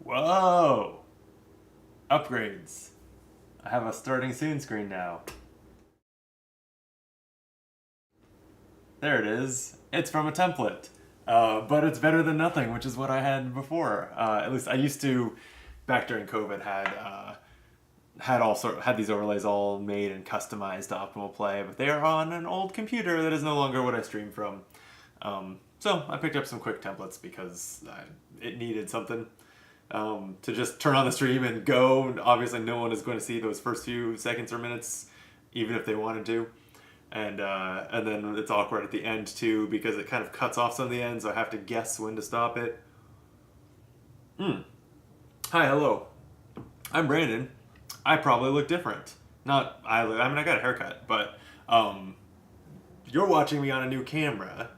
Whoa! Upgrades. I have a starting soon screen now. There it is. It's from a template. But it's better than nothing, which is what I had before. At least I used to, back during COVID, had these overlays all made and customized to optimal play, but they are on an old computer that is no longer what I stream from. So I picked up some quick templates because it needed something to just turn on the stream and go. And obviously, no one is going to see those first few seconds or minutes, even if they wanted to. And then it's awkward at the end too because it kind of cuts off some of the ends. So I have to guess when to stop it. Hi, hello. I'm Brandon. I probably look different. I mean, I got a haircut, but you're watching me on a new camera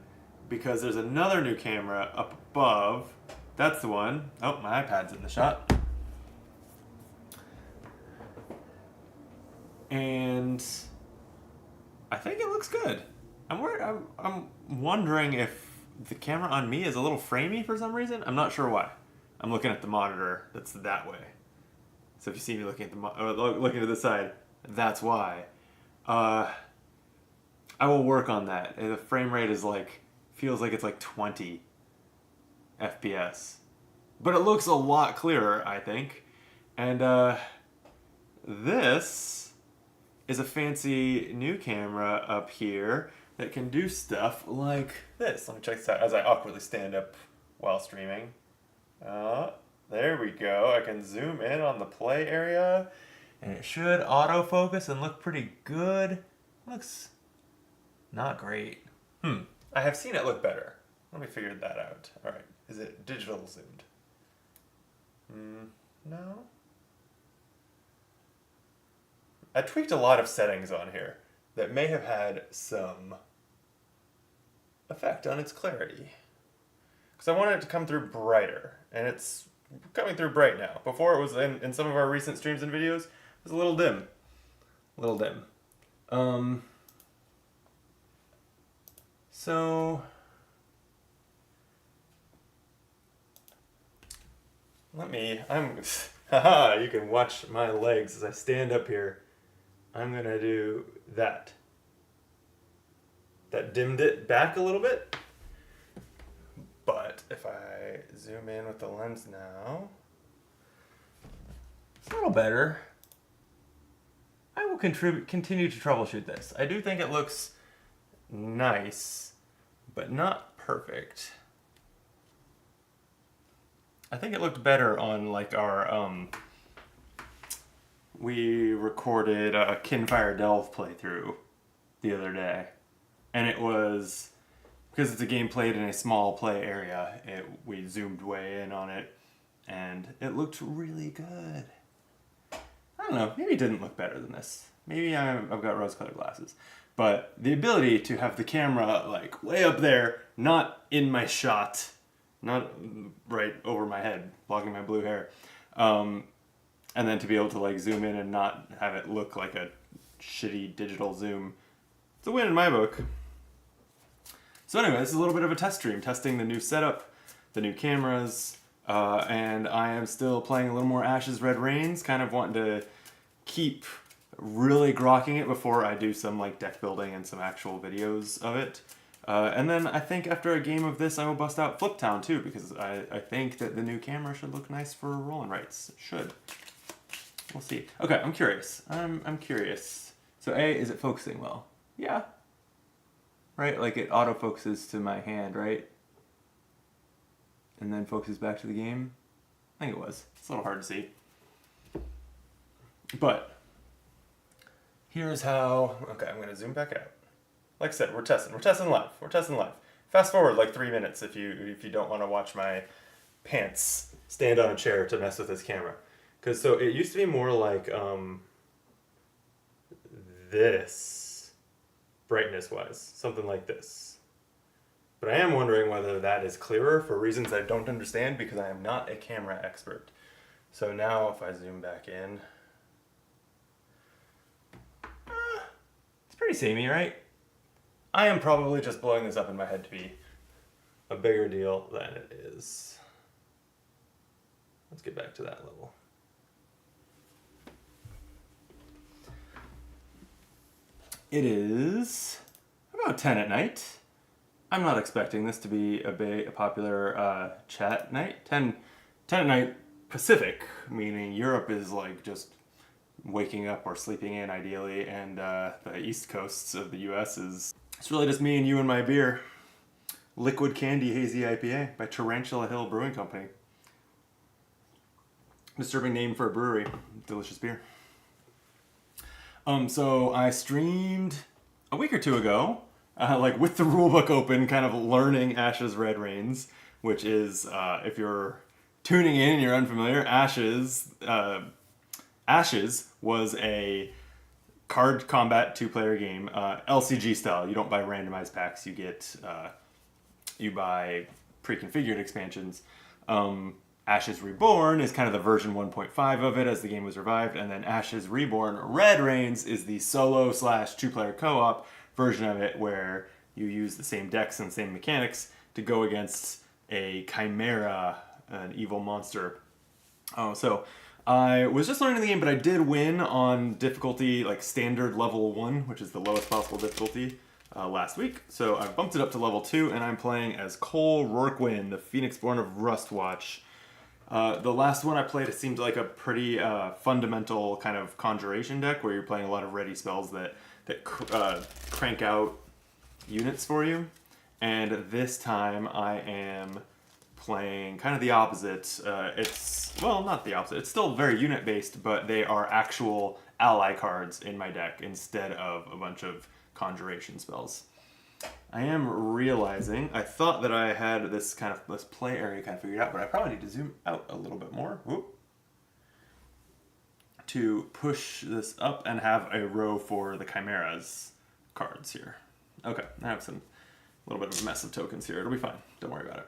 because there's another new camera up above. That's the one. Oh, my iPad's in the shot. And I think it looks good. I'm wondering if the camera on me is a little framey for some reason. I'm not sure why. I'm looking at the monitor that's that way. So if you see me looking at looking to the side, that's why. I will work on that. The frame rate is feels like it's like 20 FPS, but it looks a lot clearer, I think. And this is a fancy new camera up here that can do stuff like this. Let me check this out as I awkwardly stand up while streaming. There we go. I can zoom in on the play area and it should autofocus and look pretty good. Looks not great. I have seen it look better. Let me figure that out. All right. Is it digital zoomed? No. I tweaked a lot of settings on here that may have had some effect on its clarity. Because I wanted it to come through brighter, and it's coming through bright now. Before it was in some of our recent streams and videos, it was a little dim. So haha, you can watch my legs as I stand up here. I'm gonna do that. That dimmed it back a little bit. But if I zoom in with the lens now, it's a little better. I will continue to troubleshoot this. I do think it looks nice, but not perfect. I think it looked better on our we recorded a Kinfire Delve playthrough the other day, and it was because it's a game played in a small play area. We zoomed way in on it, and it looked really good. I don't know. Maybe it didn't look better than this. Maybe I've got rose-colored glasses, but the ability to have the camera way up there, not in my shot, not right over my head, blocking my blue hair. And then to be able to zoom in and not have it look like a shitty digital zoom. It's a win in my book. So anyway, this is a little bit of a test stream, testing the new setup, the new cameras, and I am still playing a little more Ashes Red Rains, kind of wanting to keep really grokking it before I do some deck building and some actual videos of it. And then I think after a game of this, I will bust out Flip Town too, because I think that the new camera should look nice for rolling rights. It should. We'll see. Okay, I'm curious. I'm curious. So is it focusing well? Yeah. Right? It autofocuses to my hand, right? And then focuses back to the game? I think it was. It's a little hard to see. But here's how... Okay, I'm going to zoom back out. Like I said, we're testing live. Fast forward 3 minutes if you don't want to watch my pants stand on a chair to mess with this camera. Because so it used to be more like this, brightness-wise, something like this. But I am wondering whether that is clearer for reasons I don't understand because I am not a camera expert. So now if I zoom back in, it's pretty samey, right? I am probably just blowing this up in my head to be a bigger deal than it is. Let's get back to that level. It is about 10 at night. I'm not expecting this to be a popular chat night. 10 at night Pacific, meaning Europe is like just waking up or sleeping in ideally, and the east coasts of the US is, it's really just me and you and my beer. Liquid Candy Hazy IPA by Tarantula Hill Brewing Company. Disturbing name for a brewery. Delicious beer. So I streamed a week or two ago, like with the rulebook open, kind of learning Ashes Red Rains, which is, if you're tuning in and you're unfamiliar, Ashes was a card combat 2-player game, LCG style. You don't buy randomized packs. You buy pre-configured expansions. Ashes Reborn is kind of the version 1.5 of it as the game was revived, and then Ashes Reborn Red Rains is the solo / 2-player co-op version of it, where you use the same decks and same mechanics to go against a chimera, an evil monster. So I was just learning the game, but I did win on difficulty like standard level 1, which is the lowest possible difficulty, last week. So I bumped it up to level 2, and I'm playing as Cole Rorquin, the Phoenixborn of Rustwatch. The last one I played, it seemed like a pretty fundamental kind of conjuration deck where you're playing a lot of ready spells that crank out units for you. And this time I am playing kind of the opposite. Well, not the opposite. It's still very unit based, but they are actual ally cards in my deck instead of a bunch of conjuration spells. I am realizing, I thought that I had this play area kind of figured out, but I probably need to zoom out a little bit more. Whoop. To push this up and have a row for the Chimera's cards here. Okay, I have a little bit of a mess of tokens here. It'll be fine. Don't worry about it.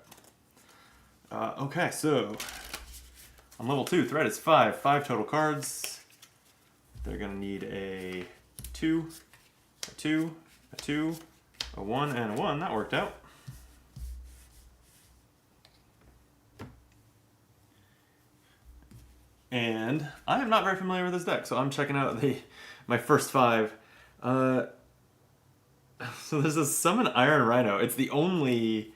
Okay, so on level 2, threat is 5. 5 total cards. They're going to need a 2, a 2, a 2, a 1, and a 1. That worked out. And I am not very familiar with this deck, so I'm checking out my first 5. So there's a Summon Iron Rhino. It's the only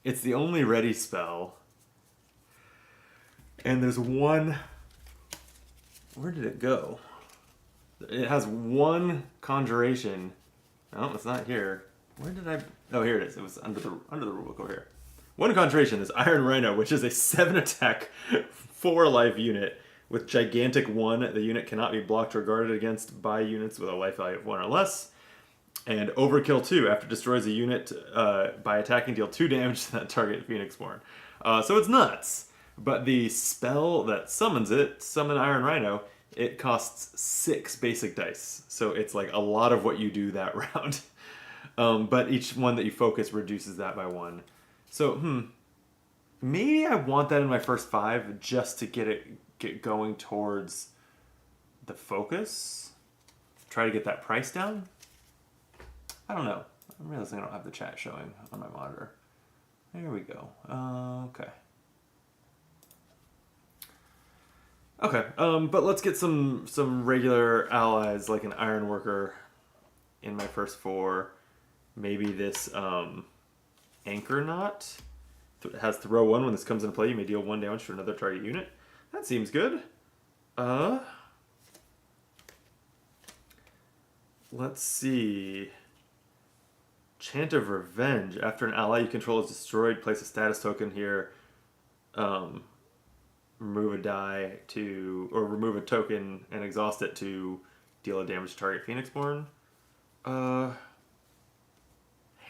ready spell. And there's one... Where did it go? It has one conjuration. No, it's not here. Where did I... Oh, here it is. It was under the rulebook over here. One conjuration is Iron Rhino, which is a 7 attack, 4 life unit with Gigantic 1. The unit cannot be blocked or guarded against by units with a life value of 1 or less. And Overkill 2. After destroys a unit by attacking, deal 2 damage to that target Phoenixborn. So it's nuts. But the spell that summons it, Summon Iron Rhino, it costs 6 basic dice. So it's like a lot of what you do that round. But each one that you focus reduces that by 1. So, maybe I want that in my first 5 just to get going towards the focus. Try to get that price down. I don't know. I'm realizing I don't have the chat showing on my monitor. There we go. Okay. Okay, but let's get some regular allies like an Ironworker in my first 4. Maybe this Anchor Knot. It has throw 1. When this comes into play, you may deal 1 damage to another target unit. That seems good. Let's see. Chant of Revenge. After an ally you control is destroyed, place a status token here. Remove a die or remove a token and exhaust it to deal a damage to target Phoenixborn.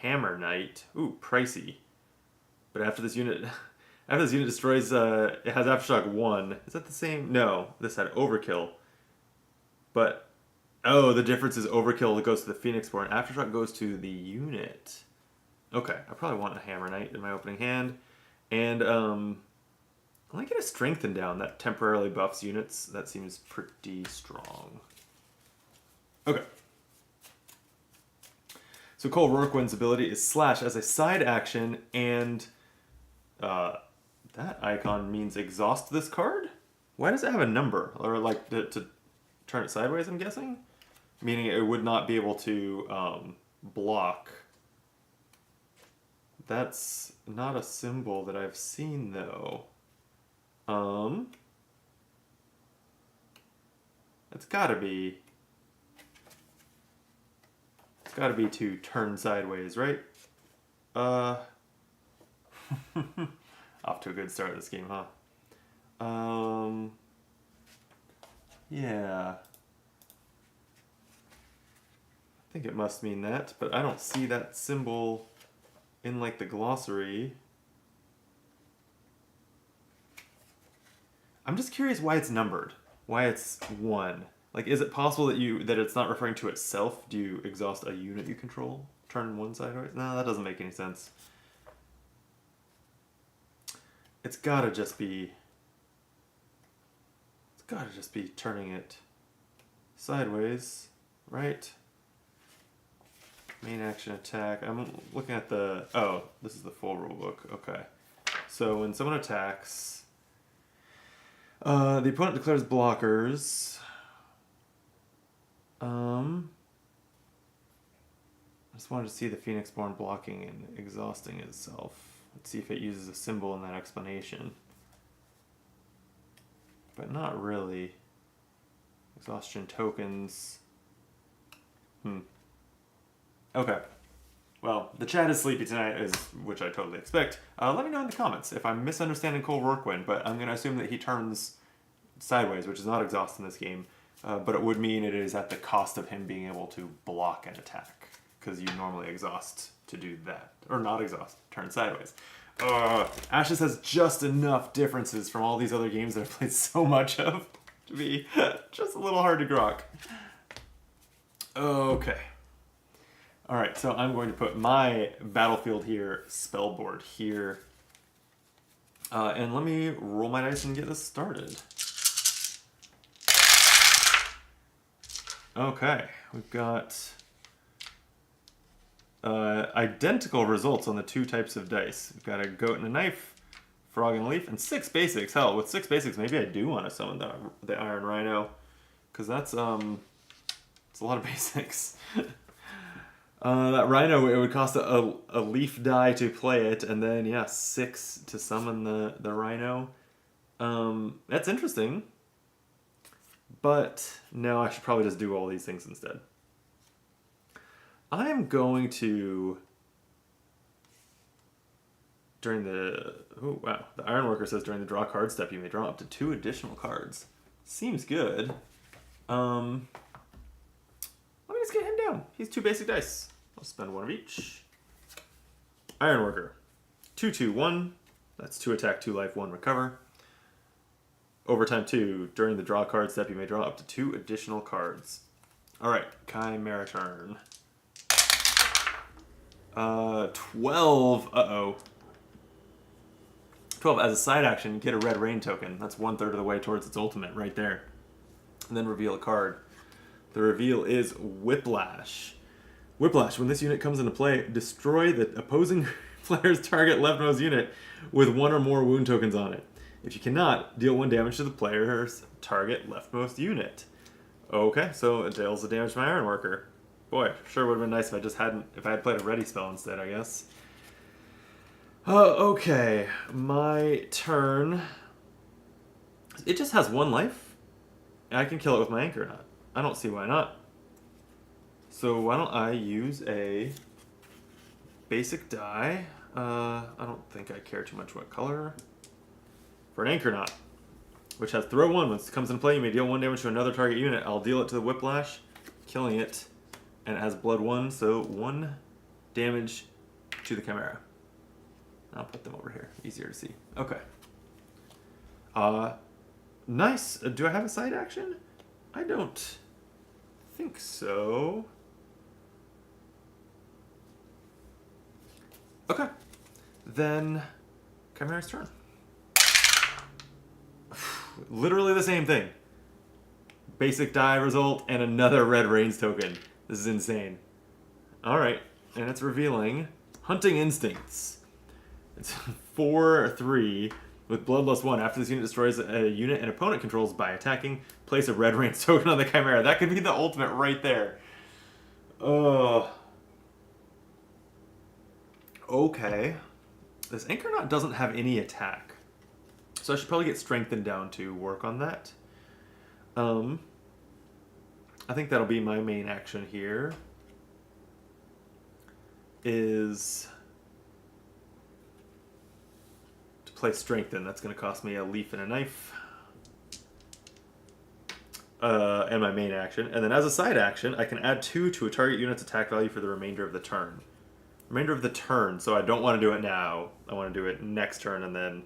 Hammer Knight. Ooh, pricey. But after this unit destroys, it has Aftershock 1. Is that the same? No, this had Overkill. But, oh, the difference is Overkill that goes to the Phoenixborn. Aftershock goes to the unit. Okay, I probably want a Hammer Knight in my opening hand. And, I like get a Strengthen down. That temporarily buffs units. That seems pretty strong. Okay. So Cole Rorquin's ability is Slash as a side action and That icon means exhaust this card? Why does it have a number? Or like to turn it sideways, I'm guessing? Meaning it would not be able to block. That's not a symbol that I've seen though. It's gotta be to turn sideways, right? Off to a good start this game, huh? Yeah. I think it must mean that, but I don't see that symbol in like the glossary. I'm just curious why it's numbered. Why it's 1. Like, is it possible that it's not referring to itself? Do you exhaust a unit you control? Turn one sideways? No, that doesn't make any sense. It's gotta just be turning it sideways, right? Main action attack. I'm looking at the... Oh, this is the full rulebook. Okay. So when someone attacks... the opponent declares blockers. I just wanted to see the Phoenixborn blocking and exhausting itself. Let's see if it uses a symbol in that explanation. But not really. Exhaustion tokens. Okay. Well, the chat is sleepy tonight, which I totally expect. Let me know in the comments if I'm misunderstanding Cole Rourquin, but I'm going to assume that he turns sideways, which is not exhaust in this game, but it would mean it is at the cost of him being able to block an attack, because you normally exhaust to do that. Or not exhaust, turn sideways. Ashes has just enough differences from all these other games that I've played so much of to be just a little hard to grok. Okay. Alright, so I'm going to put my battlefield here, spellboard here. And let me roll my dice and get this started. Okay, we've got identical results on the 2 types of dice. We've got a goat and a knife, frog and a leaf, and 6 basics. Hell, with 6 basics, maybe I do want to summon the Iron Rhino, because that's it's a lot of basics. That Rhino, it would cost a leaf die to play it, and then, yeah, 6 to summon the Rhino. That's interesting. But, no, I should probably just do all these things instead. I'm going to... Oh, wow. The Ironworker says during the draw card step, you may draw up to 2 additional cards. Seems good. Let me just get him down. He's 2 basic dice. I'll spend 1 of each. Ironworker. 2/2/1. That's 2 attack, 2 life, 1 recover. Overtime 2. During the draw card step, you may draw up to 2 additional cards. Alright, Chimera turn. 12. Uh-oh. 12. As a side action, you get a red rain token. That's 1/3 of the way towards its ultimate right there. And then reveal a card. The reveal is Whiplash. Whiplash. When this unit comes into play, destroy the opposing player's target leftmost unit with 1 or more wound tokens on it. If you cannot, deal 1 damage to the player's target leftmost unit. Okay, so it deals the damage to my Ironworker. Boy, sure would have been nice if I had played a ready spell instead, I guess. Okay, my turn. It just has 1 life. I can kill it with my Anchor Knot. I don't see why not. So why don't I use a basic die? I don't think I care too much what color. For an Anchor Knot, which has throw 1. When it comes into play, you may deal 1 damage to another target unit. I'll deal it to the Whiplash, killing it. And it has blood 1, so 1 damage to the Chimera. I'll put them over here. Easier to see. Okay. Nice. Do I have a side action? I don't think so. Okay. Then Chimera's turn. Literally the same thing. Basic die result and another red rains token. This is insane. Alright, and it's revealing Hunting Instincts. It's 4/3. With Bloodlust 1, after this unit destroys a unit an opponent controls by attacking, place a red range token on the Chimera. That could be the ultimate right there. Okay. This Anchornaut doesn't have any attack. So I should probably get strengthened down to work on that. I think that'll be my main action here. Is to play strengthen. That's going to cost me a leaf and a knife. And my main action. And then as a side action, I can add 2 to a target unit's attack value for the remainder of the turn. Remainder of the turn, so I don't want to do it now. I want to do it next turn and then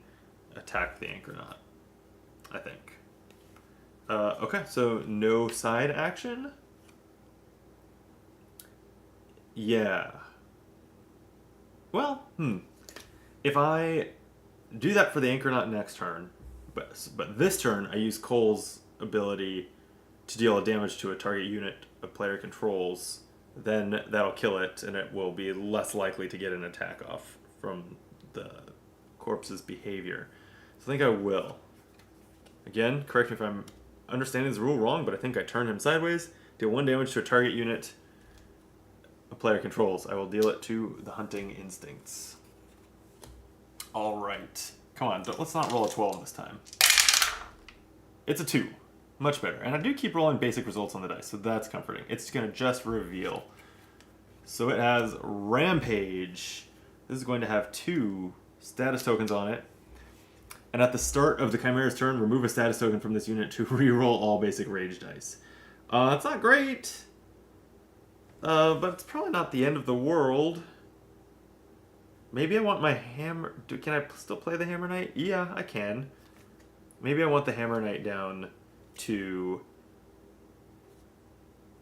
attack the Anchornaut, I think. Okay, so no side action? Yeah. Well, if I do that for the Anchornaut next turn, but this turn I use Cole's ability to deal damage to a target unit a player controls, then that'll kill it, and it will be less likely to get an attack off from the corpse's behavior. So I think I will. Again, correct me if I'm understanding this rule wrong, but I think I turn him sideways, deal 1 damage to a target unit a player controls. I will deal it to the hunting instincts. Alright. Come on, let's not roll a 12 this time. It's a 2. Much better. And I do keep rolling basic results on the dice, so that's comforting. It's going to just reveal. So it has Rampage. This is going to have 2 status tokens on it. And at the start of the Chimera's turn, remove a status token from this unit to reroll all basic rage dice. It's not great, but it's probably not the end of the world. Maybe I want my hammer... Can I still play the Hammer Knight? Yeah, I can. Maybe I want the Hammer Knight down to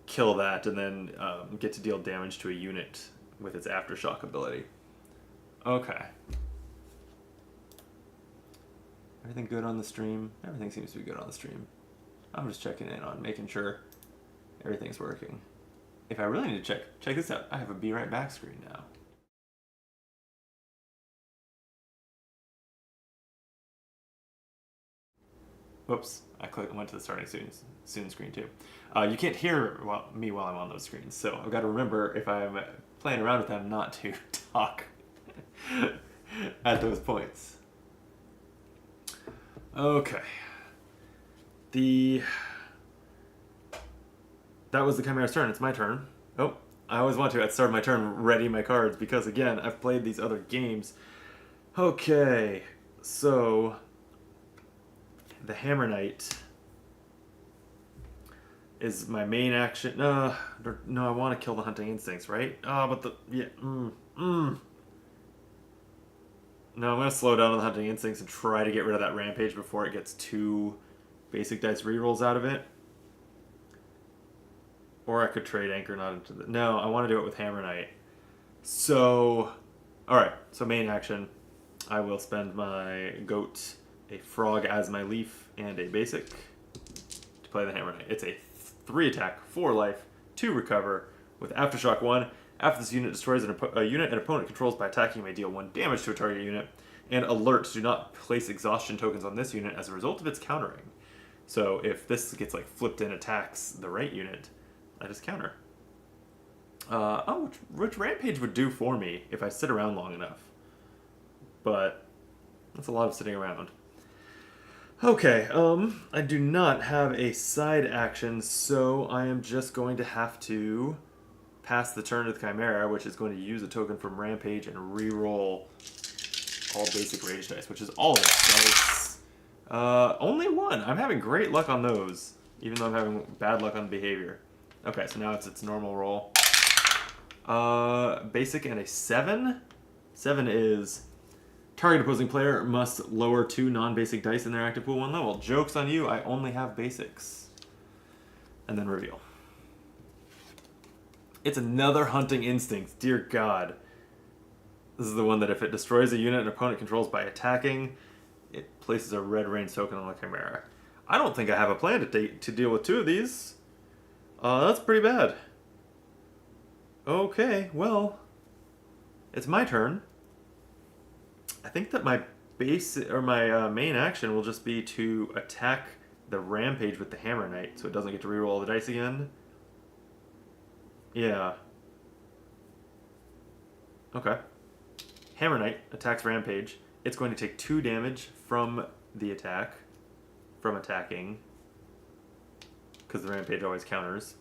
kill that and then get to deal damage to a unit with its Aftershock ability. Okay. Everything good on the stream? Everything seems to be good on the stream. I'm just checking in on making sure everything's working. If I really need to check this out. I have a Be Right Back screen now. Whoops, I went to the starting soon screen too. You can't hear me while I'm on those screens, so I've got to remember if I'm playing around with them not to talk at those points. Okay. That was the Chimera's turn. It's my turn. Oh, I always want to at the start of my turn ready my cards because, again, I've played these other games. Okay, so the Hammer Knight is my main action. No, I want to kill the Hunting Instincts, right? No, I'm going to slow down on the Hunting Instincts and try to get rid of that Rampage before it gets 2 basic dice rerolls out of it. Or I could trade Anchornaut into the... No, I want to do it with Hammer Knight. So, alright, so main action. I will spend my Goat, a Frog as my Leaf, and a Basic to play the Hammer Knight. It's a 3 attack, 4 life, 2 recover, with Aftershock 1. After this unit destroys a unit an opponent controls by attacking, you may deal 1 damage to a target unit. And alert, do not place exhaustion tokens on this unit as a result of its countering. So if this gets like flipped and attacks the right unit, I just counter. Which Rampage would do for me if I sit around long enough. But that's a lot of sitting around. Okay, I do not have a side action, so I am just going to have to pass the turn to the Chimera, which is going to use a token from Rampage and re-roll all basic rage dice, which is all of it dice. Only 1. I'm having great luck on those, even though I'm having bad luck on behavior. Okay, so now it's its normal roll. Basic and a 7. 7 is target opposing player must lower 2 non-basic dice in their active pool 1 level. Joke's on you, I only have basics. And then reveal. It's another Hunting Instinct. Dear God. This is the one that if it destroys a unit an opponent controls by attacking, it places a red range token on the Chimera. I don't think I have a plan to deal with 2 of these. That's pretty bad. Okay, well, it's my turn. I think that my my main action will just be to attack the Rampage with the Hammer Knight, so it doesn't get to reroll all the dice again. Yeah. Okay. Hammer Knight attacks Rampage. It's going to take 2 damage from the attack, from attacking, because the Rampage always counters.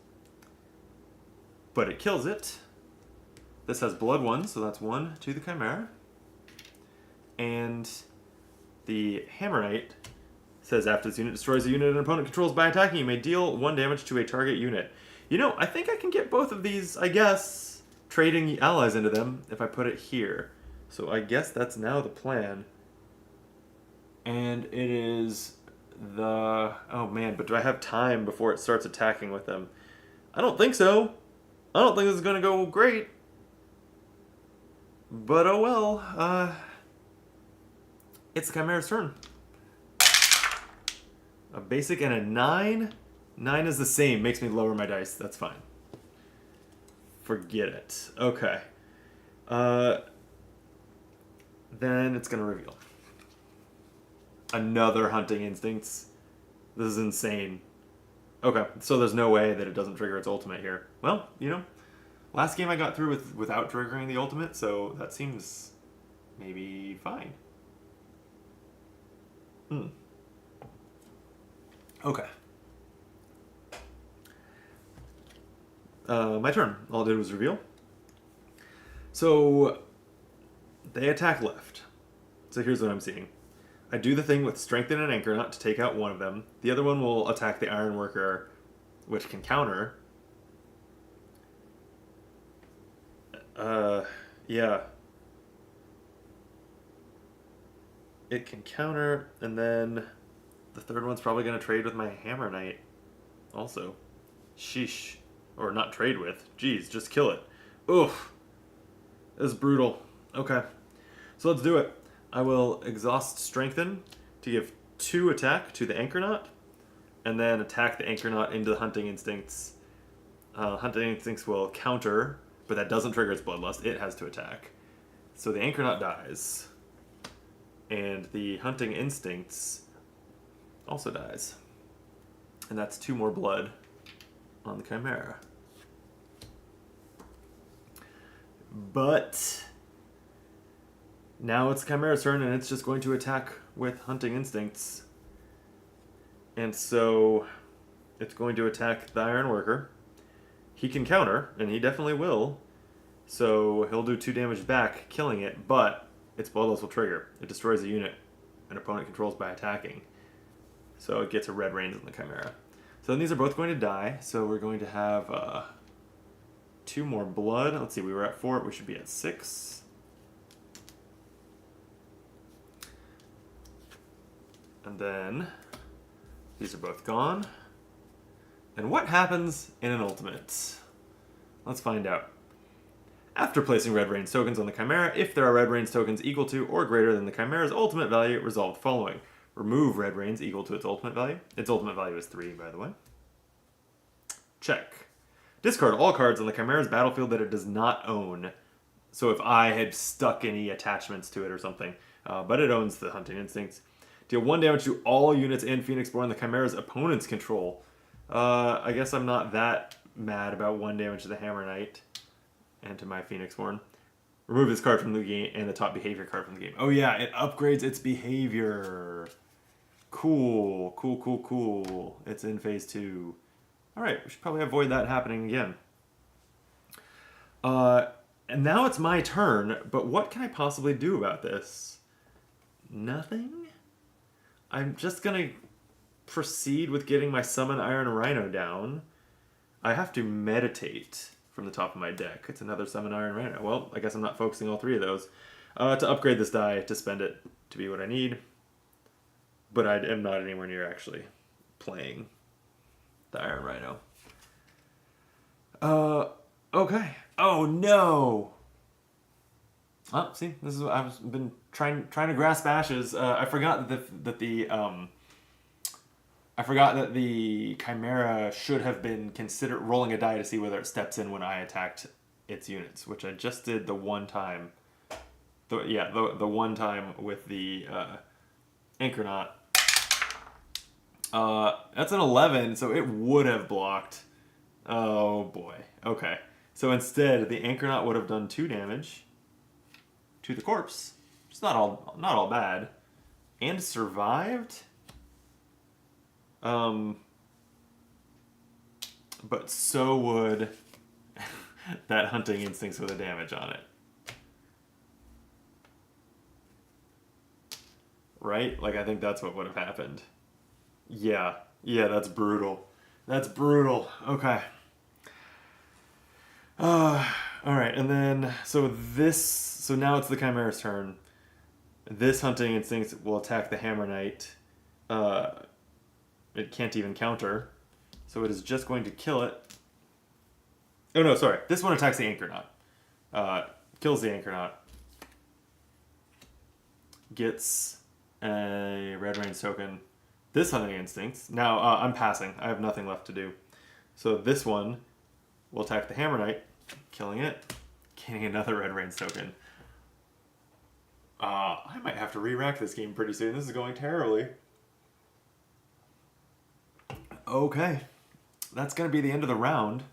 But it kills it. This has Blood 1, so that's 1 to the Chimera. And the Hammer Knight says after this unit destroys a unit an opponent controls by attacking, you may deal 1 damage to a target unit. You know, I think I can get both of these, I guess, trading allies into them if I put it here. So I guess that's now the plan. And it is the... Oh man, but do I have time before it starts attacking with them? I don't think so. I don't think this is going to go great. But oh well. It's the Chimera's turn. A basic and a 9. 9 is the same. Makes me lower my dice. That's fine. Forget it. Okay. Then it's going to reveal. Another Hunting Instincts. This is insane. Okay, so there's no way that it doesn't trigger its ultimate here. Well, you know, last game I got through without triggering the ultimate, so that seems maybe fine. Okay. My turn. All I did was reveal. So they attack left. So here's what I'm seeing. I do the thing with Strengthen and Anchor Knot to take out one of them. The other one will attack the Ironworker, which can counter. Yeah. It can counter, and then the third one's probably going to trade with my Hammer Knight also. Sheesh. Or not trade with. Jeez, just kill it. Oof. This is brutal. Okay. So let's do it. I will exhaust Strengthen to give 2 attack to the Anchor Knot, and then attack the Anchor Knot into the Hunting Instincts. Hunting Instincts will counter, but that doesn't trigger its Bloodlust. It has to attack. So the Anchor Knot dies. And the Hunting Instincts also dies. And that's 2 more blood on the Chimera. But now it's Chimera's turn, and it's just going to attack with Hunting Instincts. And so it's going to attack the Ironworker. He can counter, and he definitely will. So he'll do 2 damage back, killing it, but its Bloodlust will trigger. It destroys a unit an opponent controls by attacking. So it gets a red range on the Chimera. So then these are both going to die. So we're going to have 2 more blood. Let's see, we were at 4. We should be at 6. And then these are both gone. And what happens in an ultimate? Let's find out. After placing Red Range tokens on the Chimera, if there are Red Range tokens equal to or greater than the Chimera's ultimate value, resolve the following. Remove Red Range equal to its ultimate value. Its ultimate value is 3, by the way. Check. Discard all cards on the Chimera's battlefield that it does not own. So if I had stuck any attachments to it or something, but it owns the Hunting Instincts. Deal 1 damage to all units and Phoenixborn the Chimera's opponent's control. I guess I'm not that mad about 1 damage to the Hammer Knight and to my Phoenixborn. Remove this card from the game and the top behavior card from the game. Oh yeah, it upgrades its behavior. Cool, cool, cool, cool. It's in phase 2. Alright, we should probably avoid that happening again. And now it's my turn, but what can I possibly do about this? Nothing? I'm just gonna proceed with getting my Summon Iron Rhino down. I have to meditate from the top of my deck. It's another Summon Iron Rhino. Well, I guess I'm not focusing all 3 of those. To upgrade this die, to spend it to be what I need. But I am not anywhere near actually playing the Iron Rhino. Okay. Oh no! Oh, see, this is what I've been trying to grasp ashes. I forgot that the Chimera should have been considered rolling a die to see whether it steps in when I attacked its units, which I just did the one time The one time with the anchor knot. That's an 11, so it would have blocked. Oh boy. Okay. So instead, the anchor knot would have done 2 damage to the corpse. It's not all bad, and survived. But so would that hunting instincts with a damage on it. Right? Like, I think that's what would have happened. Yeah. Yeah, that's brutal. That's brutal. Okay. Alright, and then, so now it's the Chimera's turn. This hunting instinct will attack the Hammer Knight. It can't even counter. So it is just going to kill it. Oh no, sorry. This one attacks the Anchor Knot. Kills the Anchor Knot. Gets a Red Rain's token. This hunting instinct. Now, I'm passing. I have nothing left to do. So this one will attack the Hammer Knight, killing it. Getting another Red Rain's token. I might have to re-rack this game pretty soon. This is going terribly. Okay. That's going to be the end of the round.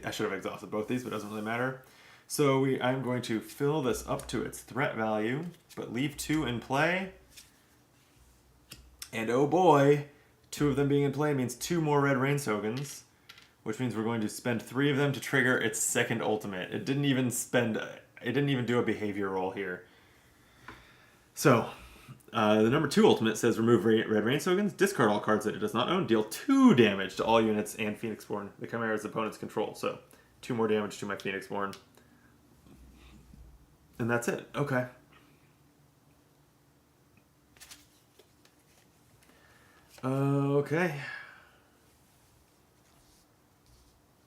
I should have exhausted both these, but it doesn't really matter. So I'm going to fill this up to its threat value, but leave 2 in play. And oh boy, 2 of them being in play means 2 more Red Rain tokens, which means we're going to spend 3 of them to trigger its second ultimate. It didn't even do a behavior roll here. So, the number 2 ultimate says remove Red Rain tokens, discard all cards that it does not own, deal 2 damage to all units and Phoenixborn. The Chimera's opponent's control. So, 2 more damage to my Phoenixborn. And that's it. Okay. Okay.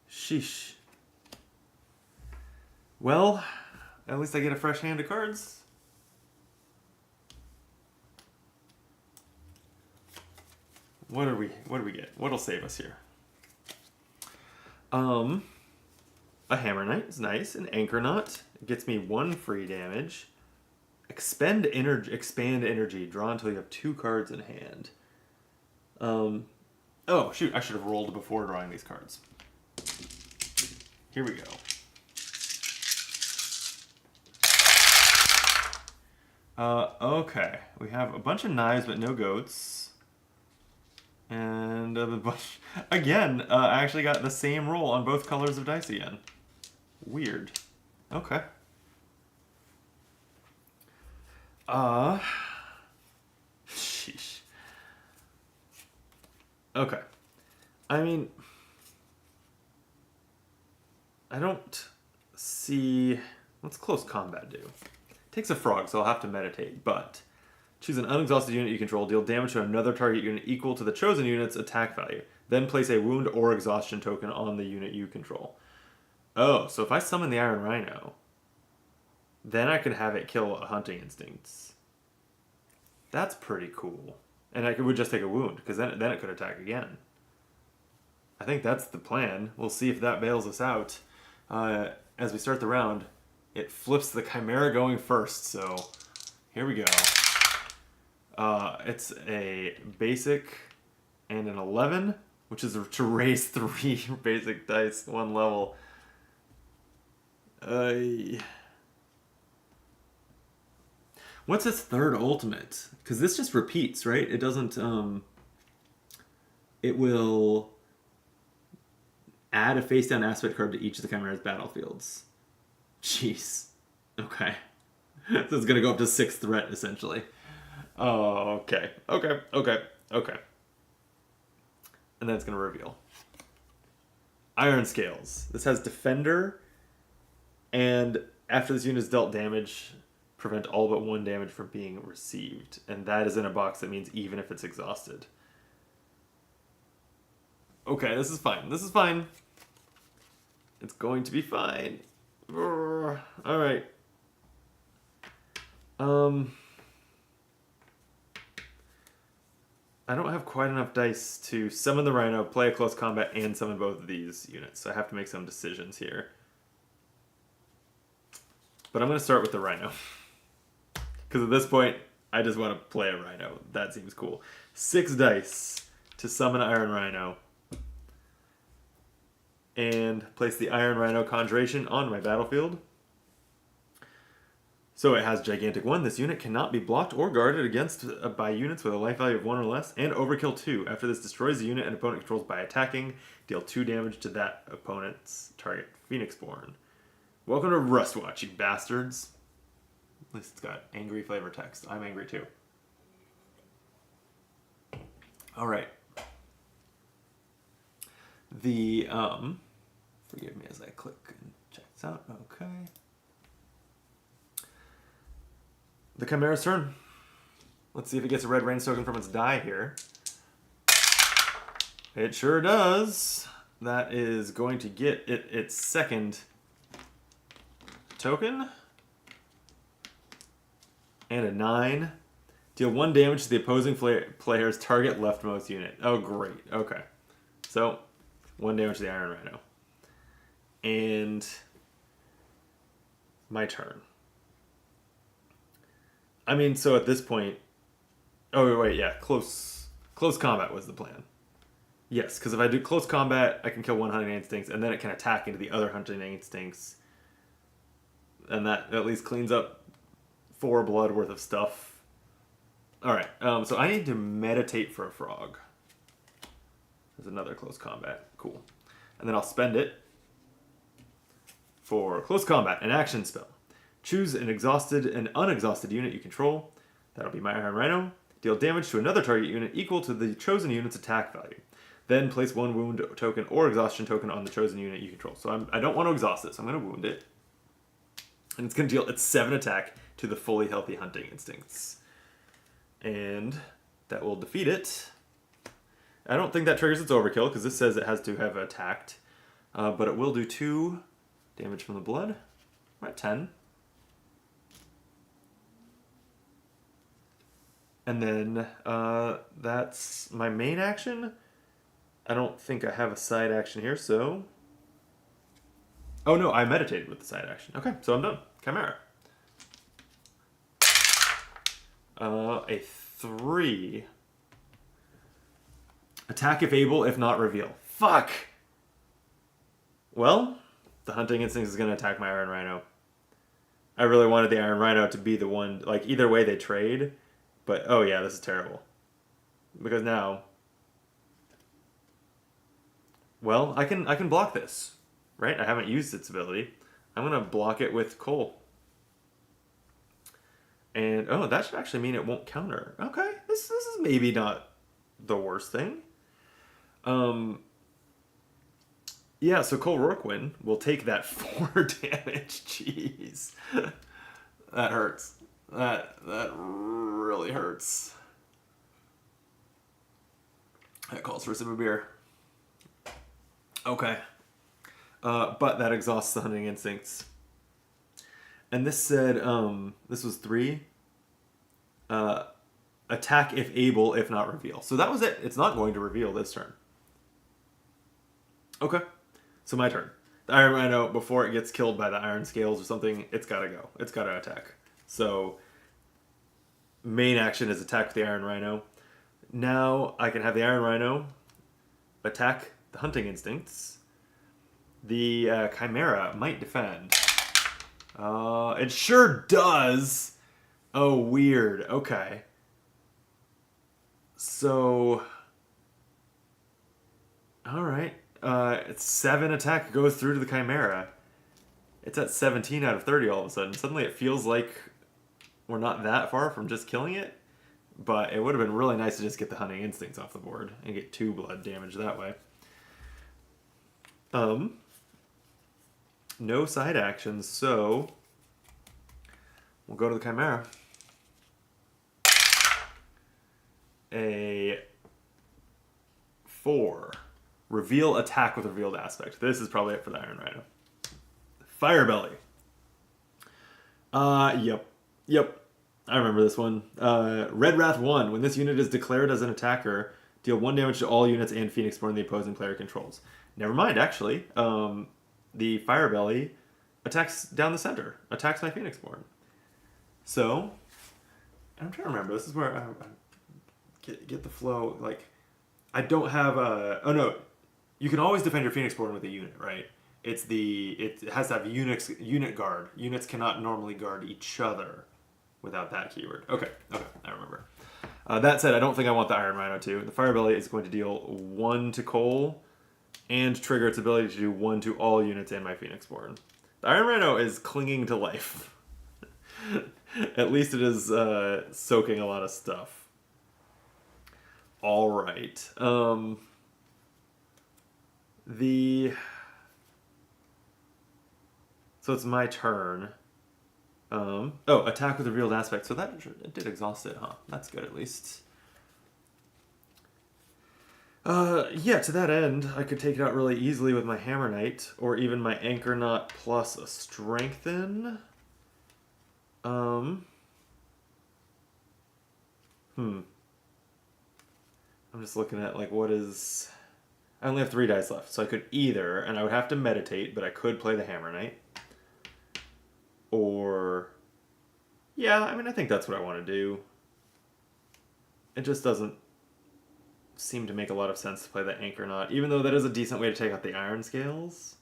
Sheesh. Well, at least I get a fresh hand of cards. What do we get? What'll save us here? A Hammer Knight is nice. An Anchor Knot gets me 1 free damage. Expand energy. Draw until you have 2 cards in hand. Oh shoot! I should have rolled before drawing these cards. Here we go. Okay. We have a bunch of knives, but no goats. And a bunch... Again, I actually got the same roll on both colors of dice again. Weird. Okay. Sheesh. Okay. I mean... I don't see... What's close combat do? Takes a frog, so I'll have to meditate, but... Choose an unexhausted unit you control, deal damage to another target unit equal to the chosen unit's attack value. Then place a wound or exhaustion token on the unit you control. Oh, so if I summon the Iron Rhino, then I could have it kill a Hunting Instincts. That's pretty cool. And I would just take a wound, because then it could attack again. I think that's the plan. We'll see if that bails us out. As we start the round, it flips the Chimera going first, so here we go. It's a basic and an 11, which is to raise 3 basic dice 1 level. What's its third ultimate? Because this just repeats, right? It doesn't, it will add a face-down aspect card to each of the Chimera's battlefields. Jeez. Okay. So it's going to go up to 6th threat, essentially. Oh, okay. Okay. And then it's going to reveal. Iron Scales. This has Defender, and after this unit is dealt damage, prevent all but 1 damage from being received. And that is in a box that means even if it's exhausted. Okay, this is fine. This is fine. It's going to be fine. Alright. I don't have quite enough dice to summon the Rhino, play a close combat, and summon both of these units. So I have to make some decisions here. But I'm going to start with the Rhino. Because at this point, I just want to play a Rhino. That seems cool. 6 dice to summon Iron Rhino. And place the Iron Rhino Conjuration on my battlefield. So it has Gigantic 1. This unit cannot be blocked or guarded against by units with a life value of 1 or less, and Overkill 2. After this destroys the unit an opponent controls by attacking, deal 2 damage to that opponent's target Phoenixborn. Welcome to Rustwatch, you bastards. At least it's got angry flavor text. I'm angry too. Alright. The, forgive me as I click and check this out. Okay. The Chimera's turn. Let's see if it gets a red rain token from its die here. It sure does. That is going to get it its second token. And a 9. Deal 1 damage to the opposing player's target leftmost unit. Oh, great. Okay. So, 1 damage to the Iron Rhino. And my turn. I mean, so at this point... Oh, wait, yeah. Close combat was the plan. Yes, because if I do close combat, I can kill 1 Hunting Instincts, and then it can attack into the other Hunting Instincts. And that at least cleans up 4 blood worth of stuff. Alright, so I need to meditate for a frog. There's another close combat. Cool. And then I'll spend it for close combat, an action spell. Choose an unexhausted unit you control. That'll be my Iron Rhino. Deal damage to another target unit equal to the chosen unit's attack value. Then place 1 wound token or exhaustion token on the chosen unit you control. So I don't want to exhaust it, so I'm going to wound it. And it's going to deal its 7 attack to the fully healthy Hunting Instincts. And that will defeat it. I don't think that triggers its overkill, because this says it has to have attacked. But it will do 2 damage from the blood. We're at 10. And then that's my main action. I don't think I have a side action here, so... Oh no, I meditated with the side action. Okay, so I'm done. Chimera. A 3. Attack if able, if not reveal. Fuck! Well, the Hunting Instinct is going to attack my Iron Rhino. I really wanted the Iron Rhino to be the one... Like, either way they trade... But, oh yeah, this is terrible. Because now... Well, I can block this. Right? I haven't used its ability. I'm going to block it with Coal. And, oh, that should actually mean it won't counter. Okay, this is maybe not the worst thing. Yeah, so Coal Rourkwin will take that 4 damage. Jeez. That hurts. That really hurts. That calls for a sip of beer. Okay. But that exhausts the Hunting Instincts. And this said, this was 3. Attack if able, if not reveal. So that was it. It's not going to reveal this turn. Okay. So my turn. The Iron Rhino, before it gets killed by the Iron Scales or something, it's got to go. It's got to attack. So, main action is attack with the Iron Rhino. Now, I can have the Iron Rhino attack the Hunting Instincts. The Chimera might defend. It sure does! Oh, weird. Okay. So... Alright. It's 7 attack goes through to the Chimera. It's at 17 out of 30 all of a sudden. Suddenly it feels like we're not that far from just killing it. But it would have been really nice to just get the Hunting Instincts off the board and get 2 blood damage that way. No side actions, so we'll go to the Chimera. A 4. Reveal attack with revealed aspect. This is probably it for the Iron Rhino. Firebelly. Yep. I remember this one. Red Wrath 1. When this unit is declared as an attacker, deal 1 damage to all units and Phoenixborn the opposing player controls. Never mind, actually. The Firebelly attacks down the center, attacks my Phoenixborn. So, I'm trying to remember. This is where I get the flow. Like, I don't have a... Oh, no. You can always defend your Phoenixborn with a unit, right? It has to have unit guard. Units cannot normally guard each other without that keyword. Okay, I remember. That said, I don't think I want the Iron Rhino too. The Fire Belly is going to deal 1 to Cole and trigger its ability to do 1 to all units and my Phoenixborn. The Iron Rhino is clinging to life. At least it is soaking a lot of stuff. All right. So it's my turn. Attack with revealed aspect. So it did exhaust it, huh? That's good, at least. Yeah, to that end, I could take it out really easily with my Hammer Knight, or even my Anchor Knot plus a Strengthen. I'm just looking at, like, what is... I only have 3 dice left, so I could either, and I would have to meditate, but I could play the Hammer Knight. Or... Yeah, I mean, I think that's what I want to do. It just doesn't seem to make a lot of sense to play the Anchor Knot, even though that is a decent way to take out the Iron Scales.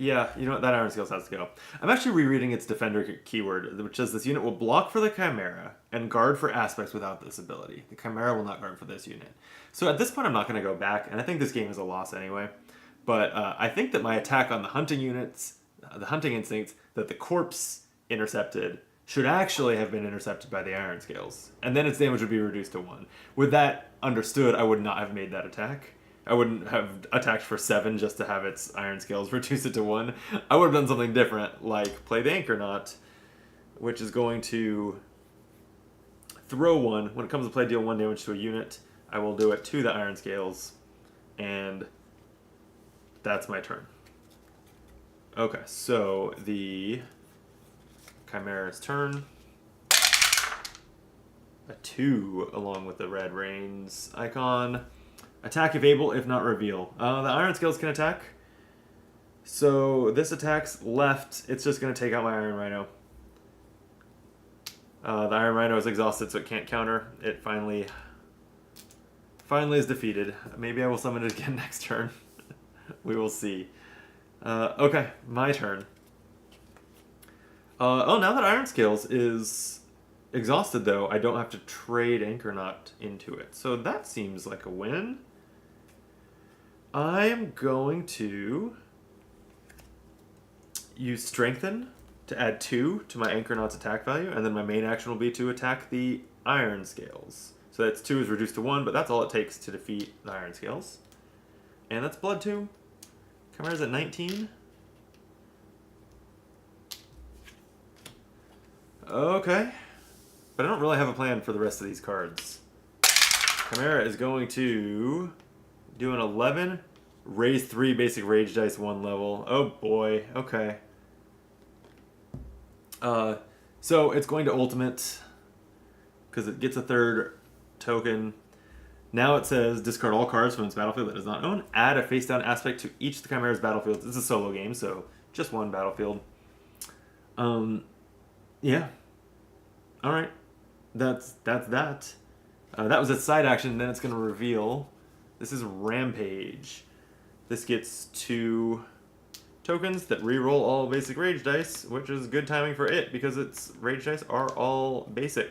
Yeah, you know what? That Iron Scales has to go. I'm actually rereading its Defender keyword, which says this unit will block for the Chimera and guard for aspects without this ability. The Chimera will not guard for this unit. So at this point, I'm not going to go back, and I think this game is a loss anyway. But I think that my attack on the hunting units, the hunting instincts, that the corpse intercepted should actually have been intercepted by the Iron Scales. And then its damage would be reduced to 1. With that understood, I would not have made that attack. I wouldn't have attacked for 7 just to have its Iron Scales reduce it to 1. I would have done something different, like play the Anchor Knot, which is going to throw 1. When it comes to play, deal 1 damage to a unit. I will do it to the Iron Scales, and that's my turn. Okay, so the Chimera's turn. A 2 along with the Red Reigns icon. Attack if able, if not reveal. The Iron Scales can attack. So this attack's left. It's just going to take out my Iron Rhino. The Iron Rhino is exhausted, so it can't counter. It finally is defeated. Maybe I will summon it again next turn. We will see. Okay, my turn. Now that Iron Scales is exhausted, though, I don't have to trade Anchor Knot into it. So that seems like a win. I'm going to use Strengthen to add 2 to my Anchor Knot's attack value, and then my main action will be to attack the Iron Scales. So that's 2 is reduced to 1, but that's all it takes to defeat the Iron Scales. And that's Blood 2. Chimera's at 19. Okay. But I don't really have a plan for the rest of these cards. Chimera is going to do an 11, raise 3 basic rage dice 1 level. Oh boy, okay. So it's going to ultimate, because it gets a 3rd token. Now it says discard all cards from its battlefield that does not own. Add a face down aspect to each of the Chimera's battlefields. This is a solo game, so just 1 battlefield. Yeah. Alright. That's that. That was its side action, then it's going to reveal. This is Rampage. This gets 2 tokens that reroll all basic rage dice, which is good timing for it because its rage dice are all basic.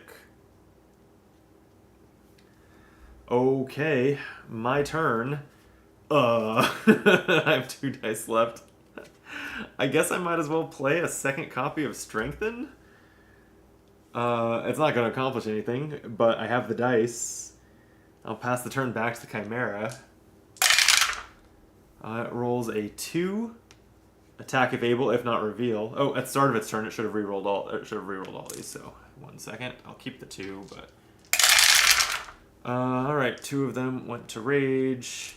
Okay, my turn. I have 2 dice left. I guess I might as well play a second copy of Strengthen. It's not going to accomplish anything, but I have the dice. I'll pass the turn back to the Chimera. It rolls a 2. Attack if able, if not reveal. Oh, at the start of its turn, it should have rerolled all these. So 1 second. I'll keep the 2, but all right. 2 of them went to rage.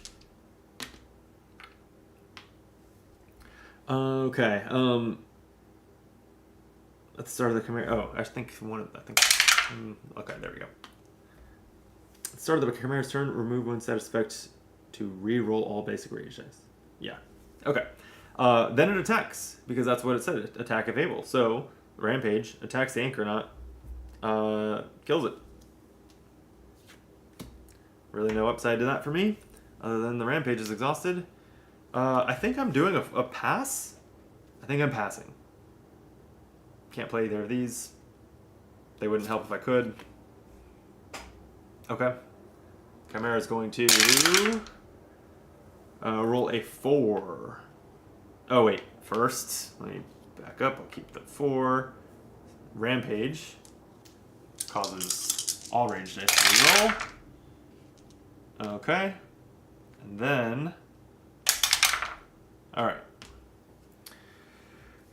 Okay. At the start of the Chimera. Oh, I think one. I think. Okay, there we go. At the start of the Chimera's turn, remove one status effect to re-roll all basic rage dice. Yeah. Okay. Then it attacks because that's what it said. Attack if able. So Rampage attacks the Anchornaut. Kills it. Really no upside to that for me, other than the Rampage is exhausted. I think I'm doing a pass. I think I'm passing. Can't play either of these. They wouldn't help if I could. Okay. Chimera is going to roll a 4. Oh, wait. First, let me back up. I'll keep the 4. Rampage causes all rage dice to reroll. Okay. And then... Alright.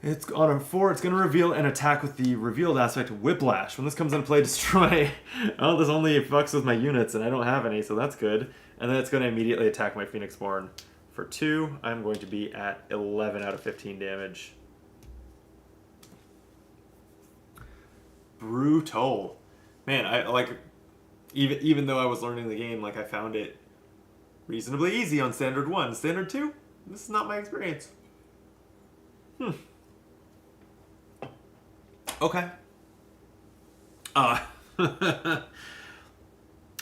It's on a 4, it's going to reveal an attack with the revealed aspect Whiplash. When this comes into play, destroy. Oh, this only fucks with my units, and I don't have any, so that's good. And then it's going to immediately attack my Phoenixborn. For 2, I'm going to be at 11 out of 15 damage. Brutal. Man, I like... Even though I was learning the game, like I found it reasonably easy on Standard 1. Standard 2? This is not my experience. Okay. The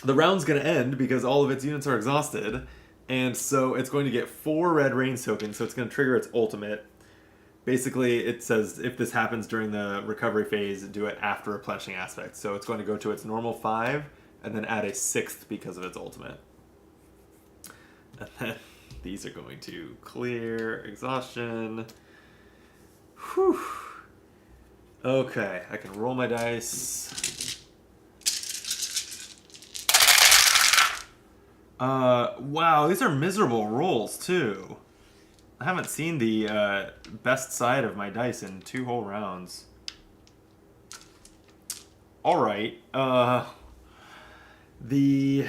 round's going to end because all of its units are exhausted, and so it's going to get 4 red Reigns tokens, so it's going to trigger its ultimate. Basically, it says if this happens during the recovery phase, do it after replenishing aspect. So it's going to go to its normal 5, and then add a 6th because of its ultimate. And then these are going to clear exhaustion. Whew. Okay, I can roll my dice. Wow, these are miserable rolls too. I haven't seen the best side of my dice in 2 whole rounds. Alright, the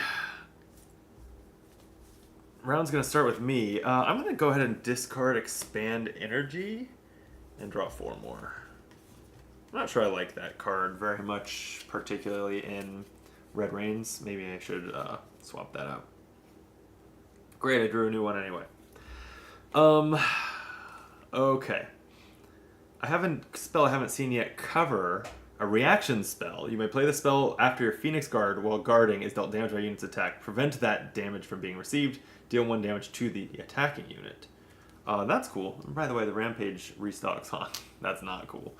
round's gonna start with me. I'm gonna go ahead and discard Expand Energy and draw 4 more. I'm not sure I like that card very much, particularly in Red Reigns. Maybe I should swap that out. Great, I drew a new one anyway. Okay. I haven't seen yet. Cover, a reaction spell. You may play the spell after your Phoenix Guard while guarding is dealt damage by unit's attack. Prevent that damage from being received. Deal 1 damage to the attacking unit. That's cool. And by the way, the Rampage restocks on. That's not cool.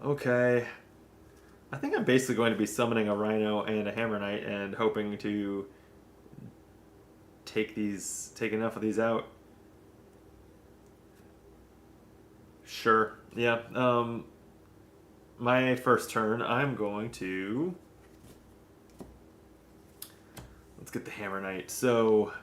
Okay. I think I'm basically going to be summoning a Rhino and a Hammer Knight and hoping to take enough of these out. Sure. Yeah. My first turn, I'm going to... Let's get the Hammer Knight. So...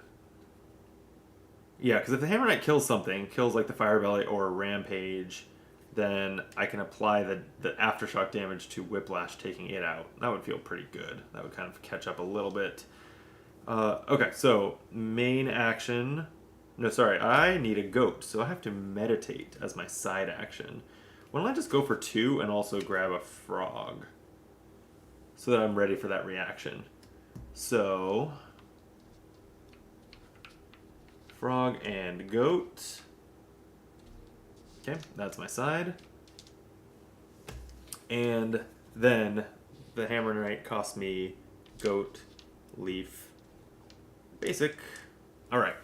Yeah, because if the Hammer Knight kills something, kills like the Fire Belly or Rampage, then I can apply the Aftershock damage to Whiplash, taking it out. That would feel pretty good. That would kind of catch up a little bit. Okay, so main action... No, sorry, I need a goat, so I have to meditate as my side action. Why don't I just go for 2 and also grab a frog? So that I'm ready for that reaction. So... Frog and goat. Okay, that's my side. And then the Hammer Knight cost me goat, leaf, basic. Alright.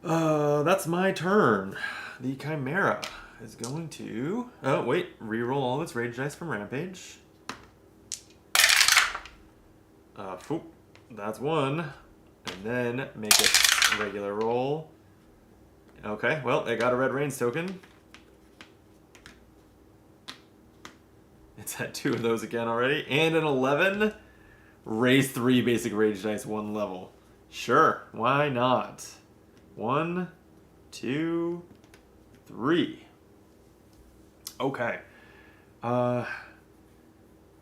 That's my turn. The Chimera is going to... Oh, wait. Reroll all of its rage dice from Rampage. Whoop. That's 1. And then make it a regular roll. Okay, well, I got a Red Reigns token. It's had 2 of those again already. And an 11. Raise 3 basic rage dice 1 level. Sure, why not? 1, 2, 3. Okay. And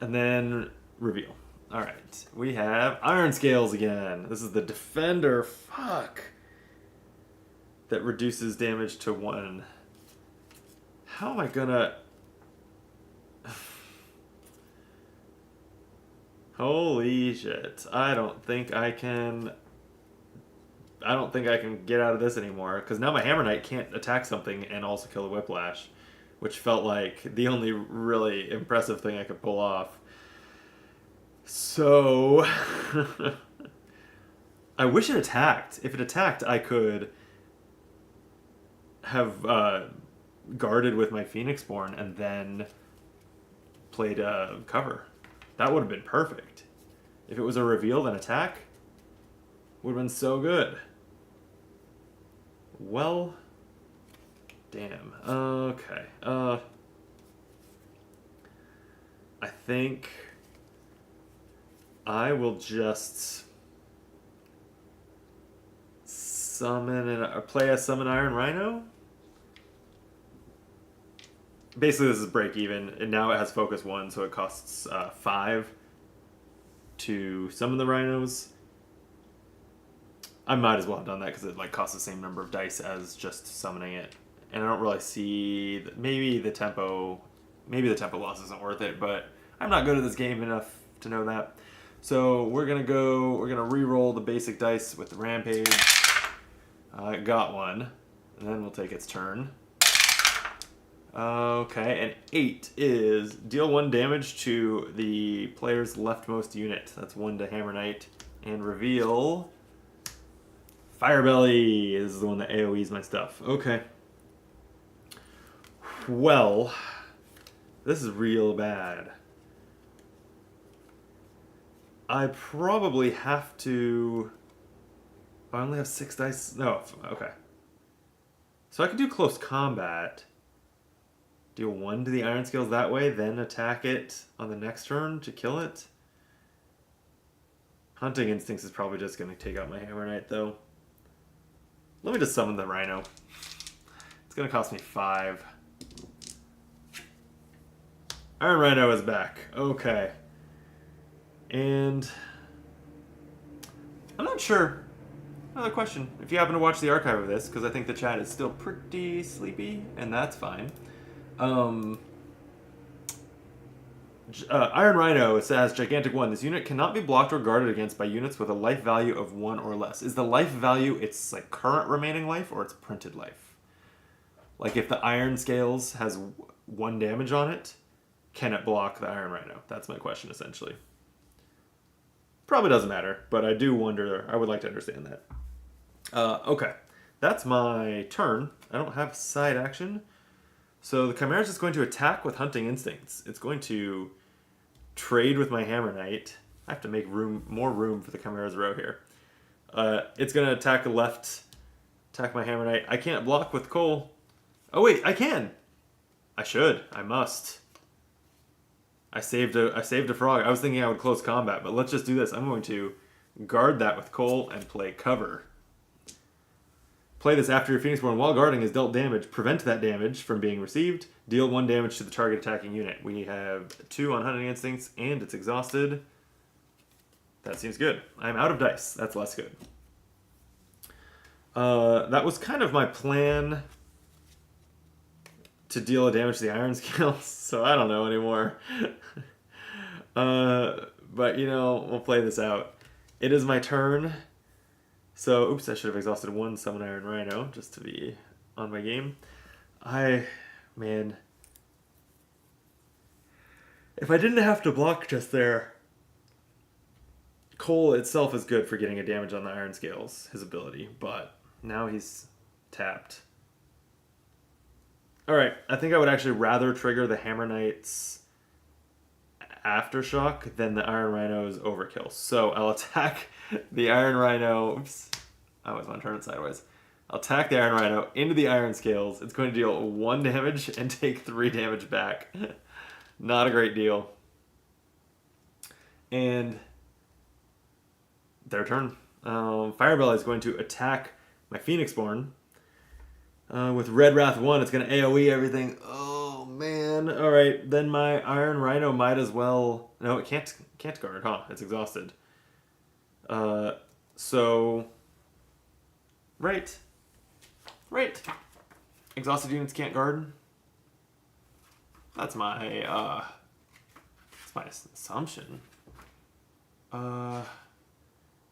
then reveal. Alright, we have Iron Scales again. This is the Defender. Fuck. That reduces damage to 1. How am I gonna... Holy shit. I don't think I can get out of this anymore, because now my Hammer Knight can't attack something and also kill a Whiplash, which felt like the only really impressive thing I could pull off. So... I wish it attacked. If it attacked, I could have guarded with my Phoenixborn and then played cover. That would have been perfect. If it was a reveal then attack, would have been so good. Well, damn. Okay. I think I will just play a Summon Iron Rhino. Basically, this is break even, and now it has focus 1, so it costs 5 to summon the rhinos. I might as well have done that because it like costs the same number of dice as just summoning it, and I don't really see maybe the tempo loss isn't worth it, but I'm not good at this game enough to know that. So we're gonna re-roll the basic dice with the Rampage. Got one, and then we'll take its turn. Okay, and 8 is deal 1 damage to the player's leftmost unit. That's 1 to Hammer Knight. And reveal Firebelly is the one that AoEs my stuff. Okay. Well, this is real bad. I probably have to... I only have 6 dice. No, okay. So I could do close combat. Deal 1 to the Iron Scales that way, then attack it on the next turn to kill it. Hunting Instincts is probably just going to take out my Hammer Knight, though. Let me just summon the Rhino. It's going to cost me 5. Iron Rhino is back. Okay. And... I'm not sure. Another question. If you happen to watch the archive of this, because I think the chat is still pretty sleepy, and that's fine. Iron Rhino says, Gigantic 1. This unit cannot be blocked or guarded against by units with a life value of 1 or less. Is the life value its like current remaining life or its printed life? Like if the Iron Scales has 1 damage on it, can it block the Iron Rhino? That's my question essentially. Probably doesn't matter, but I do wonder. I would like to understand that. Okay, that's my turn. I don't have side action. So the Chimera is just going to attack with Hunting Instincts. It's going to trade with my Hammer Knight. I have to make more room for the Chimera's row here. It's going to attack the left, attack my Hammer Knight. I can't block with Cole. Oh wait, I can. I should. I must. I saved a frog. I was thinking I would close combat, but let's just do this. I'm going to guard that with Cole and play cover. Play this after your Phoenixborn while guarding is dealt damage. Prevent that damage from being received. Deal 1 damage to the target attacking unit. We have 2 on Hunting Instincts, and it's exhausted. That seems good. I'm out of dice. That's less good. That was kind of my plan to deal a damage to the Iron Scales, so I don't know anymore. But, you know, we'll play this out. It is my turn. So, oops, I should have exhausted 1 Summon Iron Rhino just to be on my game. Man. If I didn't have to block just there, Cole itself is good for getting a damage on the Iron Scales, his ability, but now he's tapped. Alright, I think I would actually rather trigger the Hammer Knight's Aftershock than the Iron Rhino's Overkill. So I'll attack the Iron Rhino. Oops. I always want to turn it sideways. I'll attack the Iron Rhino into the Iron Scales. It's going to deal 1 damage and take 3 damage back. Not a great deal. And their turn. Firebelly is going to attack my Phoenixborn. With Red Wrath 1, it's going to AoE everything. Oh, man. man. All right, then my Iron Rhino might as well. No, it can't guard, huh? It's exhausted. Uh, so right, right. Exhausted units can't guard. That's my assumption.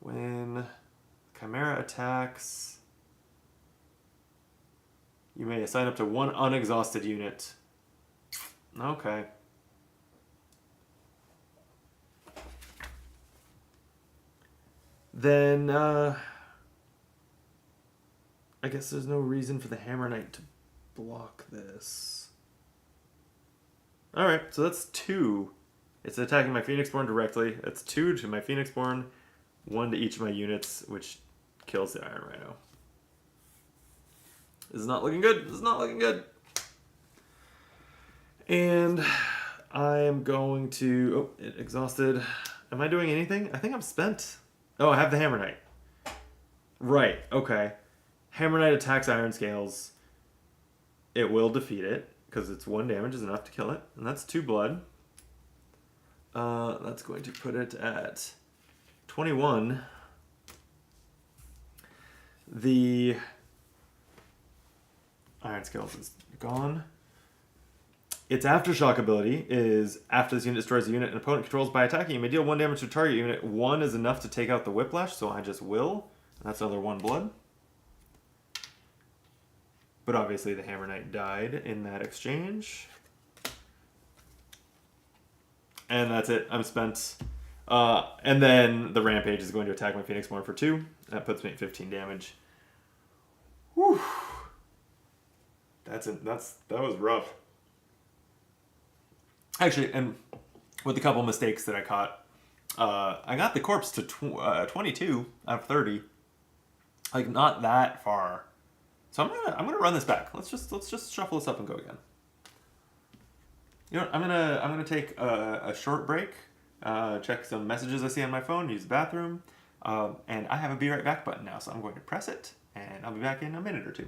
When Chimera attacks, you may assign up to one unexhausted unit. Okay. Then, I guess there's no reason for the Hammer Knight to block this. Alright, so that's 2. It's attacking my Phoenixborn directly. That's 2 to my Phoenixborn, 1 to each of my units, which kills the Iron Rhino. This is not looking good. This is not looking good. And I am going to... Oh, it exhausted. Am I doing anything? I think I'm spent. Oh, I have the Hammer Knight. Right, okay. Hammer Knight attacks Iron Scales. It will defeat it, because it's 1 damage is enough to kill it. And that's 2 blood. That's going to put it at 21. The Iron Scales is gone. Its Aftershock ability is, after this unit destroys a unit an opponent controls by attacking, you may deal 1 damage to a target unit. 1 is enough to take out the Whiplash, so I just will. And that's another 1 blood. But obviously the Hammer Knight died in that exchange. And that's it. I'm spent. And then the Rampage is going to attack my Phoenixborn for 2. That puts me at 15 damage. Whew. That was rough. Actually, and with a couple mistakes that I caught, I got the corpse to 22 out of 30. Like, not that far. So I'm gonna run this back. Let's just shuffle this up and go again. You know what? I'm gonna take a short break, check some messages I see on my phone, use the bathroom, and I have a be right back button now, so I'm going to press it, and I'll be back in a minute or 2.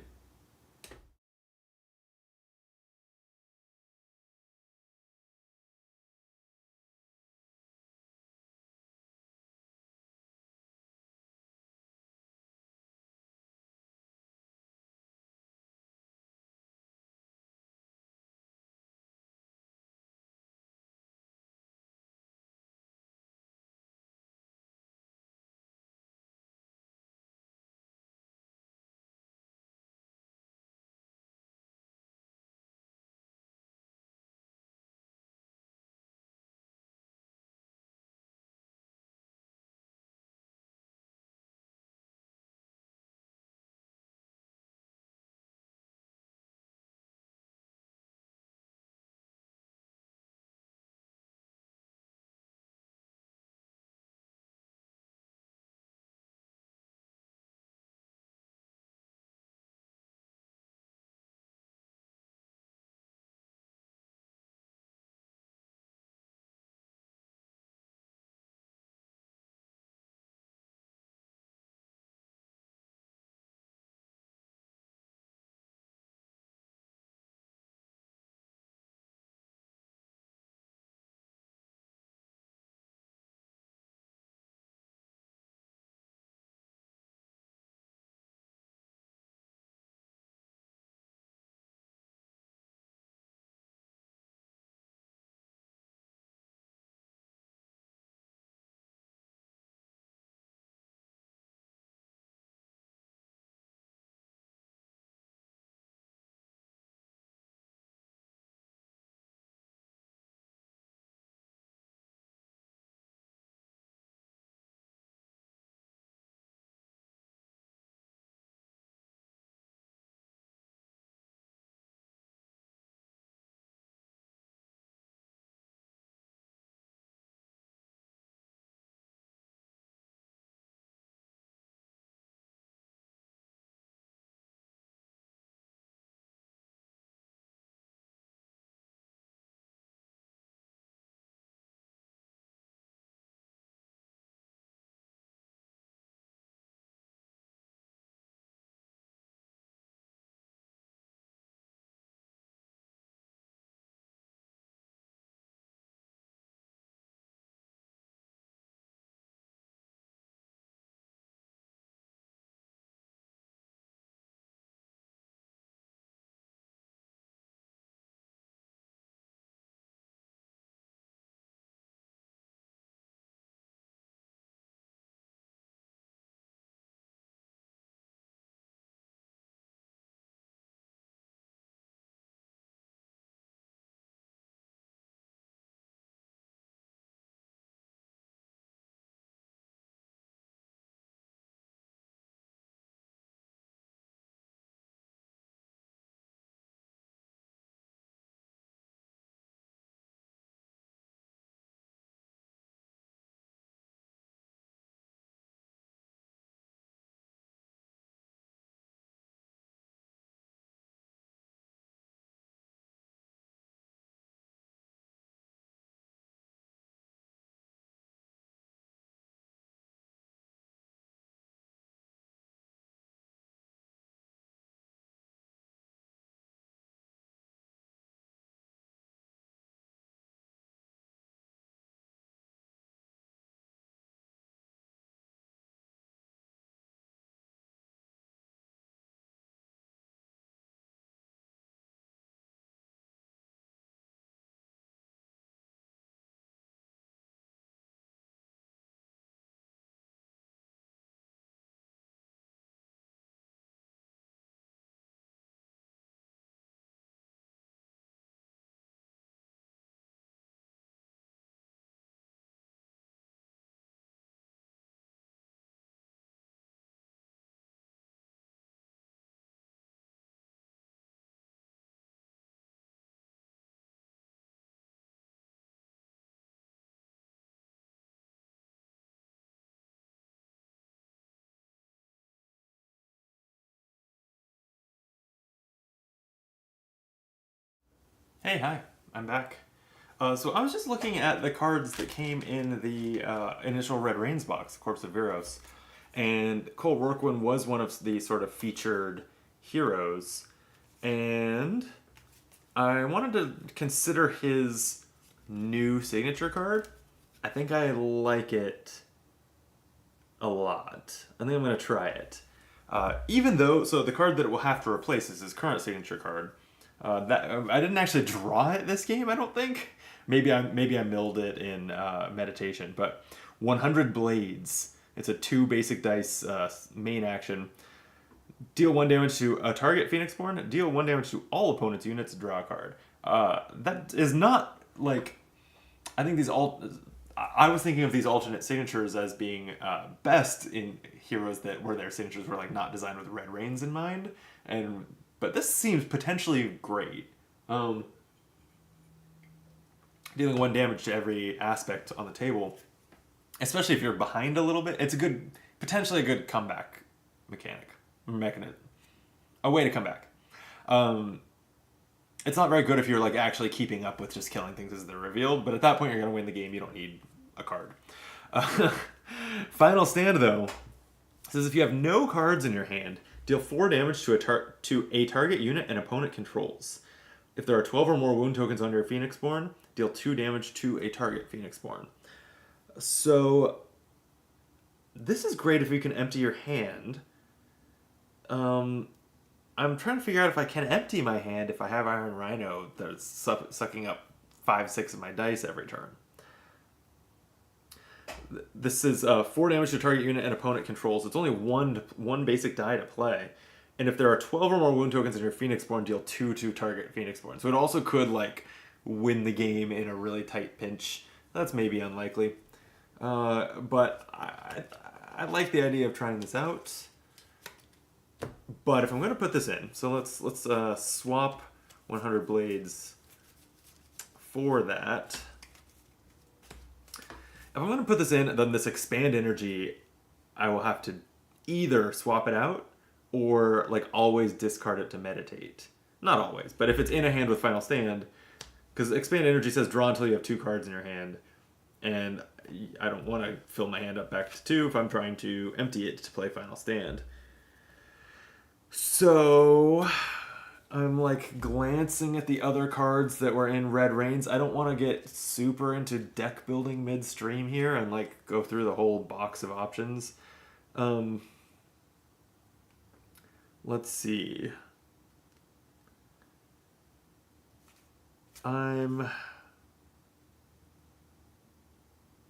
Hey, hi, I'm back. So I was just looking at the cards that came in the initial Red Rains box, Corpse of Viros, and Cole Rourke was one of the sort of featured heroes, and I wanted to consider his new signature card. I think I like it a lot. I think I'm going to try it. Even though, so the card that it will have to replace is his current signature card. That I didn't actually draw it this game. I don't think. Maybe I milled it in meditation. But 100 Blades. It's a 2 basic dice main action. Deal 1 damage to a target Phoenixborn. Deal 1 damage to all opponent's units. Draw a card. That is not like. I think these all. I was thinking of these alternate signatures as being best in heroes that were their signatures were like not designed with Red Rains in mind, but this seems potentially great. Dealing 1 damage to every aspect on the table, especially if you're behind a little bit, it's potentially a good comeback mechanism, a way to come back. It's not very good if you're like actually keeping up with just killing things as they're revealed, but at that point you're going to win the game. You don't need a card. Final Stand, though, says if you have no cards in your hand, deal 4 damage to a target unit an opponent controls. If there are 12 or more wound tokens on your Phoenixborn, deal 2 damage to a target Phoenixborn. So this is great if you can empty your hand. I'm trying to figure out if I can empty my hand if I have Iron Rhino that's sucking up 5-6 of my dice every turn. This is 4 damage to target unit and opponent controls. It's only one basic die to play. And if there are 12 or more wound tokens in your Phoenixborn, deal 2 to target Phoenixborn. So it also could like win the game in a really tight pinch. That's maybe unlikely. But I like the idea of trying this out. But if I'm going to put this in, so let's swap 100 Blades for that. If I'm going to put this in, then this Expand Energy, I will have to either swap it out or like always discard it to meditate. Not always, but if it's in a hand with Final Stand, because Expand Energy says draw until you have 2 cards in your hand, and I don't want to fill my hand up back to 2 if I'm trying to empty it to play Final Stand. So I'm like glancing at the other cards that were in Red Rains. I don't want to get super into deck building midstream here and like go through the whole box of options. Let's see. I'm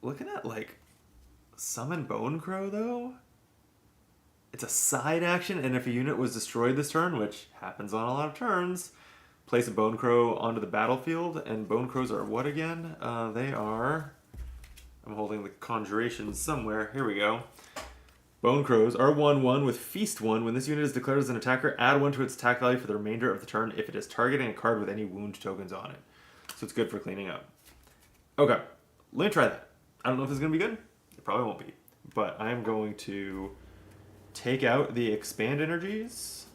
looking at like Summon Bone Crow though. It's a side action, and if a unit was destroyed this turn, which happens on a lot of turns, place a Bone Crow onto the battlefield, and Bone Crows are what again? They are... I'm holding the Conjuration somewhere. Here we go. Bone Crows are 1/1 with Feast 1. When this unit is declared as an attacker, add 1 to its attack value for the remainder of the turn if it is targeting a card with any wound tokens on it. So it's good for cleaning up. Okay, let me try that. I don't know if it's going to be good. It probably won't be. But I'm going to take out the Expand Energies.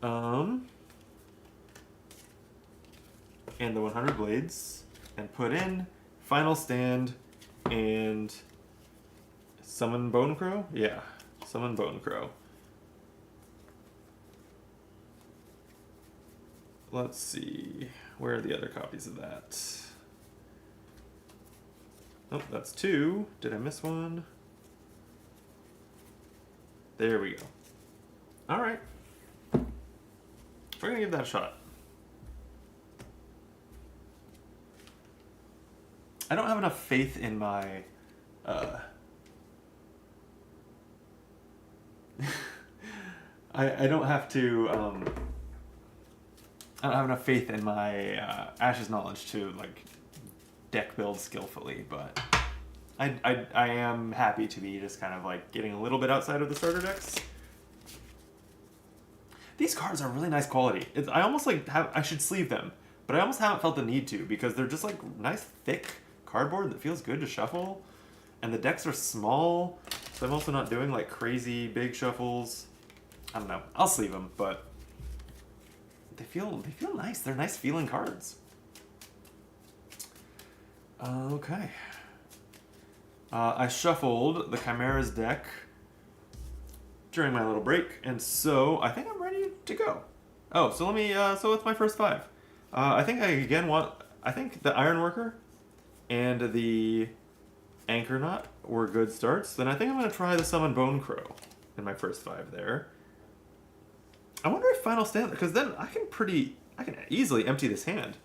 And the 100 Blades. And put in Final Stand and Summon Bone Crow? Yeah, Summon Bone Crow. Let's see. Where are the other copies of that? Oh, that's 2. Did I miss one? There we go. Alright. We're going to give that a shot. I don't have enough faith in my... I don't have to... I don't have enough faith in my Ash's knowledge to like deck build skillfully, but I am happy to be just kind of like getting a little bit outside of the starter decks. These cards are really nice quality. I almost like I should sleeve them, but I almost haven't felt the need to because they're just like nice thick cardboard that feels good to shuffle, and the decks are small, so I'm also not doing like crazy big shuffles. I don't know. I'll sleeve them, but they feel nice. They're nice feeling cards. Okay. I shuffled the Chimera's deck during my little break, and so I think I'm ready to go. Oh, so let me, so it's my first 5. I think I think the Ironworker and the Anchor Knot were good starts. Then I think I'm going to try the Summon Bone Crow in my first 5 there. I wonder if Final Stand, because then I can easily empty this hand.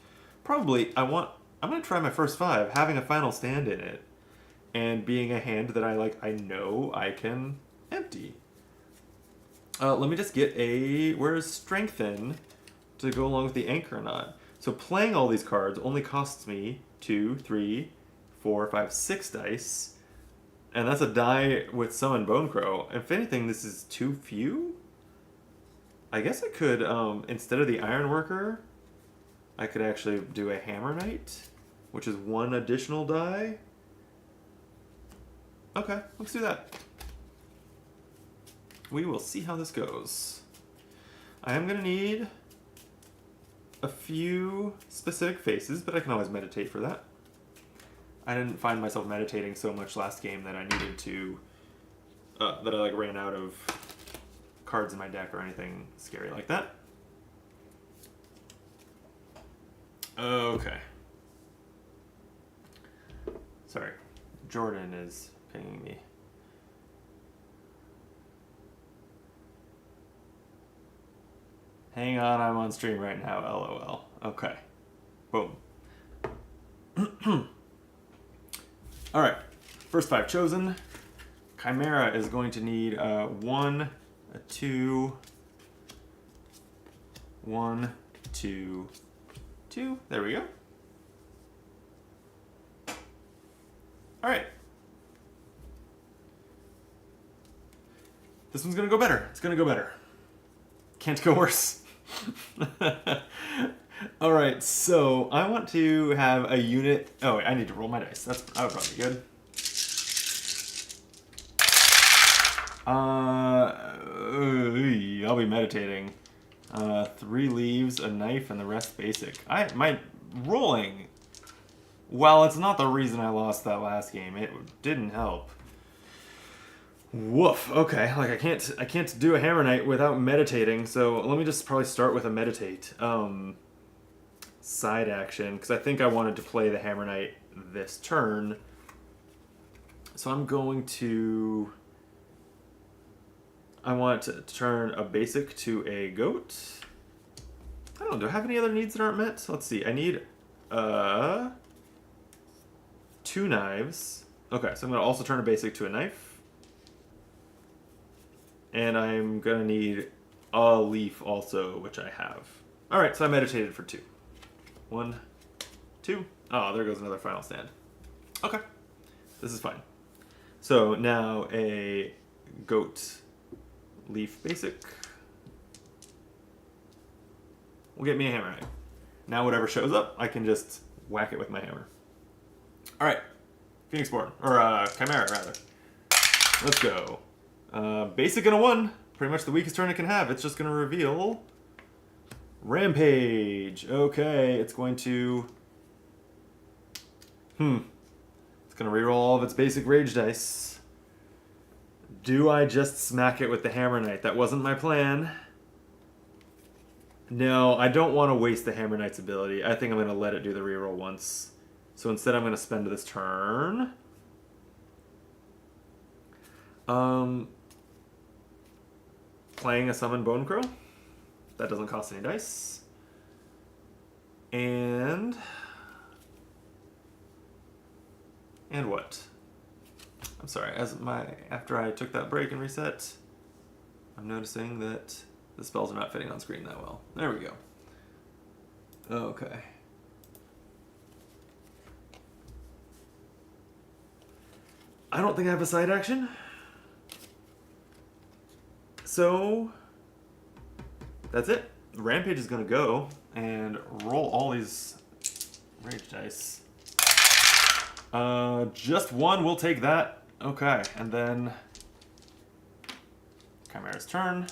Probably, I'm going to try my first 5, having a Final Stand in it, and being a hand that I know I can empty. Let me just get where's Strengthen to go along with the Anchor Knot. So playing all these cards only costs me 2, 3, 4, 5, 6 dice. And that's a die with Summon Bone Crow. If anything, this is too few? I guess I could, instead of the Ironworker, I could actually do a Hammer Knight, which is 1 additional die. Okay, let's do that. We will see how this goes. I am going to need a few specific faces, but I can always meditate for that. I didn't find myself meditating so much last game that I needed to, that I ran out of cards in my deck or anything scary like that. Okay. Sorry, Jordan is pinging me. Hang on, I'm on stream right now, LOL. Okay. Boom. Alright, first 5 chosen. Chimera is going to need 1, 2, 1, 2, 2. There we go. Alright. This one's gonna go better. It's gonna go better. Can't go worse. Alright, so I want to have a unit. Oh, wait, I need to roll my dice. That would probably be good. I'll be meditating. 3 leaves, a knife, and the rest basic. My rolling, while it's not the reason I lost that last game, it didn't help. Woof. Okay, I can't do a Hammer Knight without meditating, so let me just probably start with a meditate. Side action, because I think I wanted to play the Hammer Knight this turn. So I'm going to... I want to turn a basic to a goat. I don't know, do I have any other needs that aren't met? Let's see, I need 2 knives. Okay, so I'm going to also turn a basic to a knife. And I'm going to need a leaf also, which I have. Alright, so I meditated for 2. 1, 2. Oh, there goes another Final Stand. Okay, this is fine. So now a goat leaf basic will get me a Hammer Knight. Now whatever shows up, I can just whack it with my hammer. Alright, Phoenixborn, or Chimera rather. Let's go. Basic and a 1. Pretty much the weakest turn it can have. It's just going to reveal Rampage. Okay, it's going to... It's going to reroll all of its basic rage dice. Do I just smack it with the Hammer Knight? That wasn't my plan. No, I don't want to waste the Hammer Knight's ability. I think I'm going to let it do the reroll once. So instead I'm going to spend this turn. Playing a Summon Bone Crow. That doesn't cost any dice. And what? I'm sorry, after I took that break and reset, I'm noticing that the spells are not fitting on screen that well. There we go. Okay. I don't think I have a side action. So that's it. Rampage is going to go and roll all these rage dice. Just 1, we'll take that. Okay, and then Chimera's turn.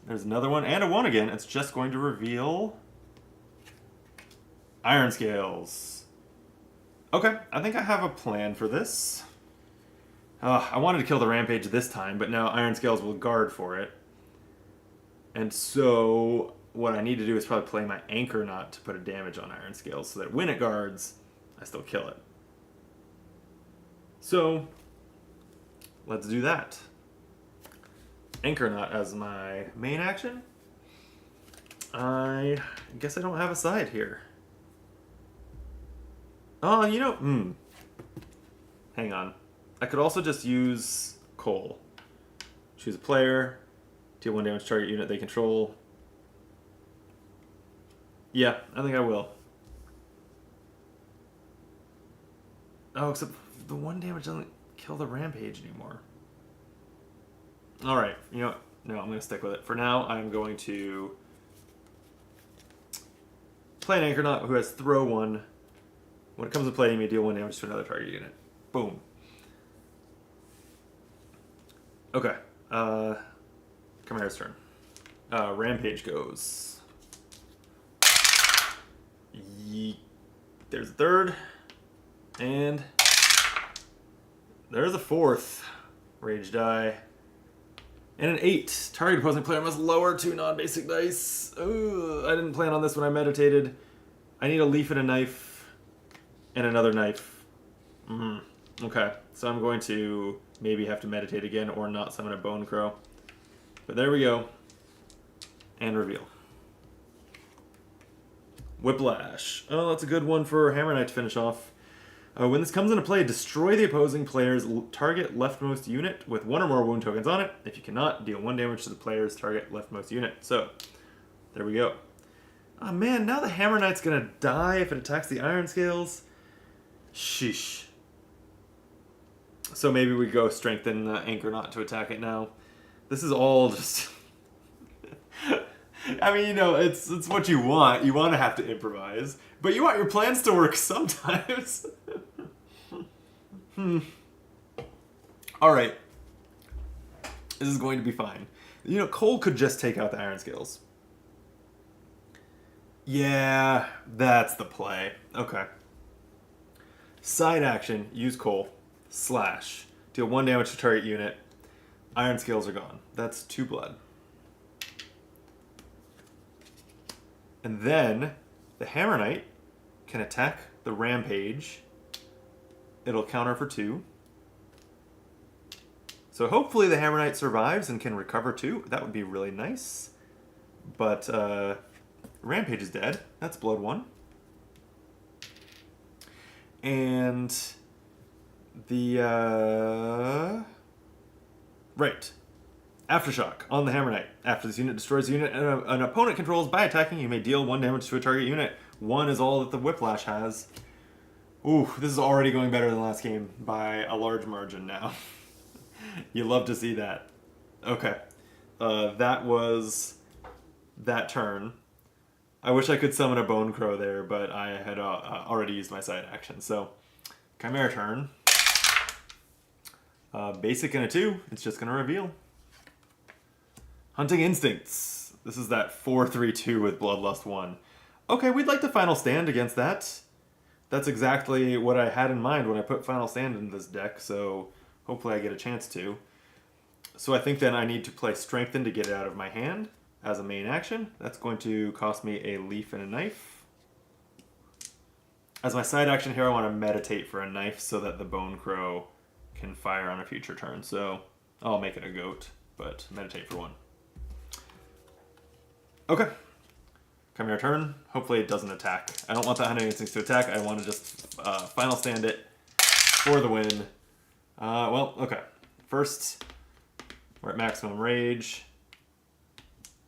There's another one and a 1 again. It's just going to reveal Iron Scales. Okay, I think I have a plan for this. I wanted to kill the Rampage this time, but now Iron Scales will guard for it. And so what I need to do is probably play my Anchor Knot to put a damage on Iron Scales so that when it guards, I still kill it. So let's do that. Anchor Knot as my main action. I guess I don't have a side here. Oh, you know, hang on. I could also just use Coal. Choose a player, deal 1 damage to target unit they control. Yeah, I think I will. Oh, except the 1 damage doesn't kill the Rampage anymore. Alright, you know what? No, I'm going to stick with it. For now, I'm going to play an Anchor Knot who has Throw 1. When it comes to play, you may deal 1 damage to another target unit. Boom. Okay. Chimera's turn. Rampage goes. There's a 3rd. And there's a 4th. Rage die. And an 8. Target opposing player must lower 2 non-basic dice. Ugh, I didn't plan on this when I meditated. I need a leaf and a knife. And another knife. Okay, so I'm going to maybe have to meditate again or not summon a Bone Crow. But there we go. And reveal. Whiplash. Oh, that's a good one for Hammer Knight to finish off. When this comes into play, destroy the opposing player's target leftmost unit with 1 or more wound tokens on it. If you cannot, deal 1 damage to the player's target leftmost unit. So, there we go. Oh man, now the Hammer Knight's gonna die if it attacks the Iron Scales. Sheesh. So maybe we go strengthen Anchor Knot to attack it now. This is all just... I mean, you know, it's what you want. You want to have to improvise. But you want your plans to work sometimes. Alright. This is going to be fine. You know, Cole could just take out the Iron Scales. Yeah, that's the play. Okay. Side action, use Cole. Slash. Deal 1 damage to target unit. Iron Scales are gone. That's 2 blood. And then the Hammer Knight can attack the Rampage. It'll counter for 2. So hopefully the Hammer Knight survives and can recover 2. That would be really nice. But Rampage is dead. That's blood 1. And the right. Aftershock on the Hammer Knight. After this unit destroys a unit an opponent controls by attacking, you may deal 1 damage to a target unit. 1 is all that the Whiplash has. Ooh, this is already going better than last game by a large margin now. You love to see that. Okay. That was that turn. I wish I could summon a Bone Crow there, but I had already used my side action. So, Chimera turn. Basic and a 2. It's just going to reveal. Hunting Instincts. This is that 4/3/2 with Bloodlust 1. Okay, we'd like to Final Stand against that. That's exactly what I had in mind when I put Final Stand in this deck, so hopefully I get a chance to. So I think then I need to play Strengthen to get it out of my hand as a main action. That's going to cost me a leaf and a knife. As my side action here, I want to meditate for a knife so that the Bone Crow can fire on a future turn. So I'll make it a goat, but meditate for 1. Okay. Chimera turn. Hopefully it doesn't attack. I don't want that Hunting Instincts to attack. I want to just Final Stand it for the win. Well, okay. First, we're at maximum rage.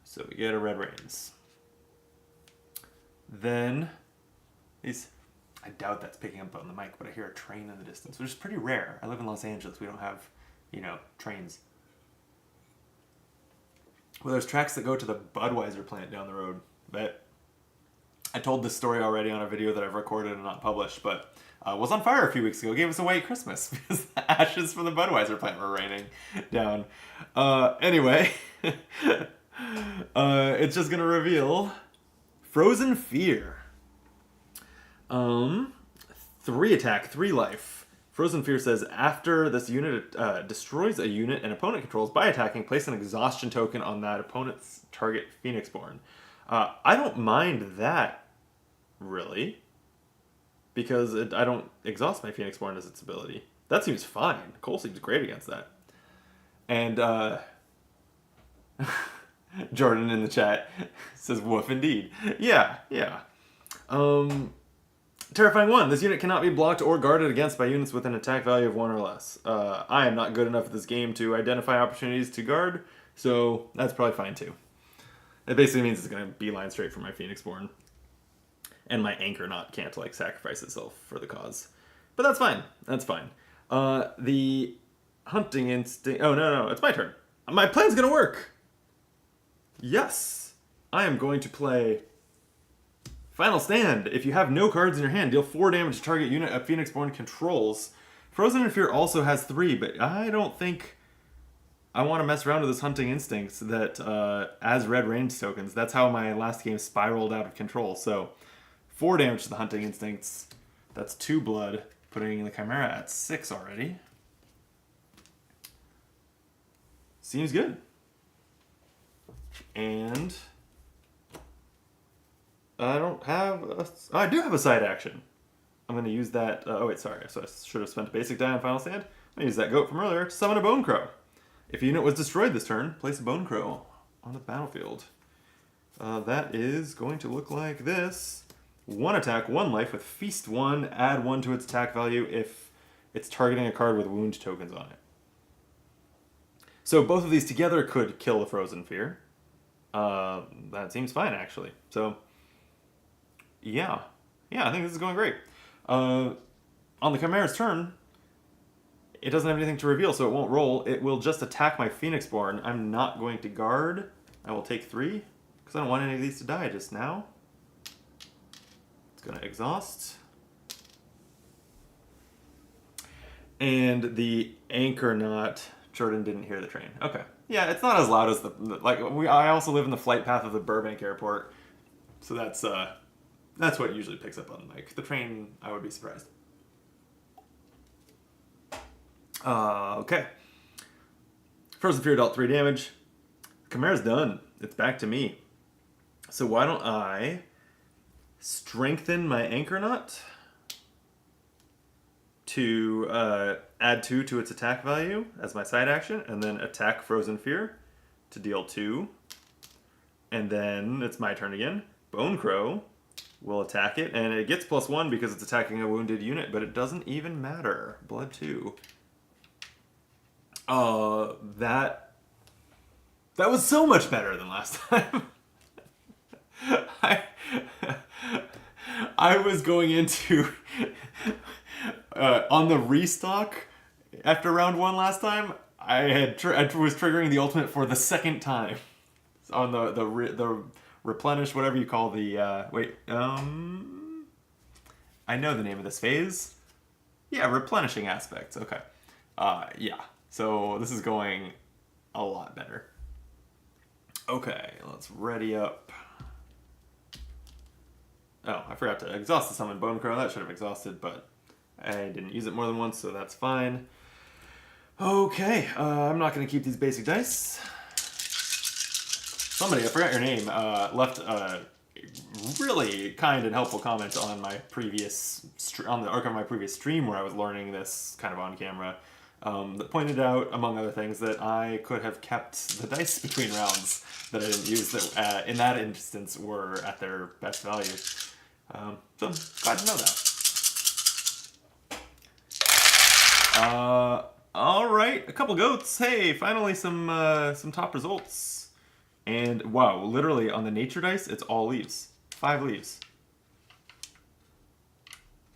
So we get a Red Rains. Then, I doubt that's picking up on the mic, but I hear a train in the distance, which is pretty rare. I live in Los Angeles. We don't have, you know, trains. Well, there's tracks that go to the Budweiser plant down the road. But I told this story already on a video that I've recorded and not published, but was on fire a few weeks ago. Gave us a white Christmas because the ashes from the Budweiser plant were raining down. Anyway, It's just gonna reveal Frozen Fear. 3 attack, 3 life. Frozen Fear says after this unit destroys a unit an opponent controls by attacking, place an exhaustion token on that opponent's target Phoenixborn. I don't mind that, really, because I don't exhaust my Phoenixborn as its ability. That seems fine. Cole seems great against that. And Jordan in the chat says, woof indeed. Yeah. Terrifying 1. This unit cannot be blocked or guarded against by units with an attack value of 1 or less. I am not good enough at this game to identify opportunities to guard, so that's probably fine too. It basically means it's going to beeline straight for my Phoenixborn. And my Anchornaut can't, like, sacrifice itself for the cause. But that's fine. That's fine. The Hunting Instinct... Oh, no, it's my turn. My plan's going to work! Yes! I am going to play... Final Stand. If you have no cards in your hand, deal 4 damage to target unit a Phoenixborn controls. Frozen in Fear also has 3, but I don't think I want to mess around with this Hunting Instincts that as red range tokens. That's how my last game spiraled out of control. So 4 damage to the Hunting Instincts. That's 2 blood, putting the Chimera at 6 already. Seems good. And I don't have I do have a side action. I'm going to use that... oh, wait, sorry. So I should have spent a basic die on Final Stand. I'm going to use that goat from earlier to summon a Bone Crow. If a unit was destroyed this turn, place a Bone Crow on the battlefield. That is going to look like this. 1 attack, 1 life with Feast 1. Add 1 to its attack value if it's targeting a card with wound tokens on it. So both of these together could kill the Frozen Fear. That seems fine, actually. So... Yeah, I think this is going great. On the Chimera's turn, it doesn't have anything to reveal, so it won't roll. It will just attack my Phoenixborn. I'm not going to guard. I will take 3, because I don't want any of these to die just now. It's going to exhaust. And the Anchornaut... Jordan didn't hear the train. Okay. Yeah, it's not as loud as I also live in the flight path of the Burbank airport, so that's what usually picks up on the mic. The train, I would be surprised. Okay. Frozen Fear dealt 3 damage. Chimera's done. It's back to me. So why don't I strengthen my Anchornaut to add 2 to its attack value as my side action, and then attack Frozen Fear to deal 2. And then it's my turn again. Bone Crow will attack it, and it gets +1 because it's attacking a wounded unit, but it doesn't even matter. Blood 2. That was so much better than last time. I was going into on the restock after round 1 last time. I was triggering the ultimate for the 2nd time on the replenish, whatever you call the, I know the name of this phase. Yeah, replenishing aspects, okay. Yeah, so this is going a lot better. Okay, let's ready up. Oh, I forgot to exhaust the summon Bone Crow. That should have exhausted, but I didn't use it more than once, so that's fine. Okay, I'm not going to keep these basic dice. Somebody, I forgot your name, left a really kind and helpful comment on my previous on the arc of my previous stream where I was learning this kind of on camera. That pointed out, among other things, that I could have kept the dice between rounds that I didn't use that in that instance were at their best value. So I'm glad to know that. All right, a couple goats. Hey, finally some top results. And wow, literally on the nature dice, it's all leaves. 5 leaves.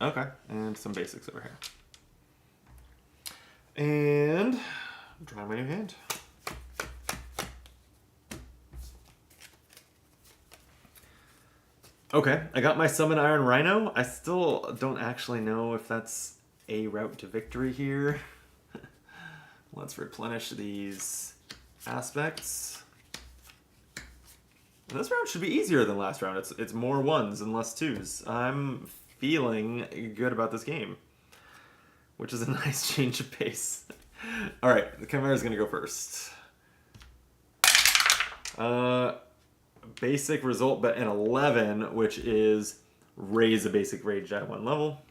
Okay, and some basics over here. And draw my new hand. Okay, I got my Summon Iron Rhino. I still don't actually know if that's a route to victory here. Let's replenish these aspects. This round should be easier than last round. It's more ones and less twos. I'm feeling good about this game, which is a nice change of pace. All right, the Chimera's gonna go first. Basic result, but an 11, which is raise a basic rage die 1 level,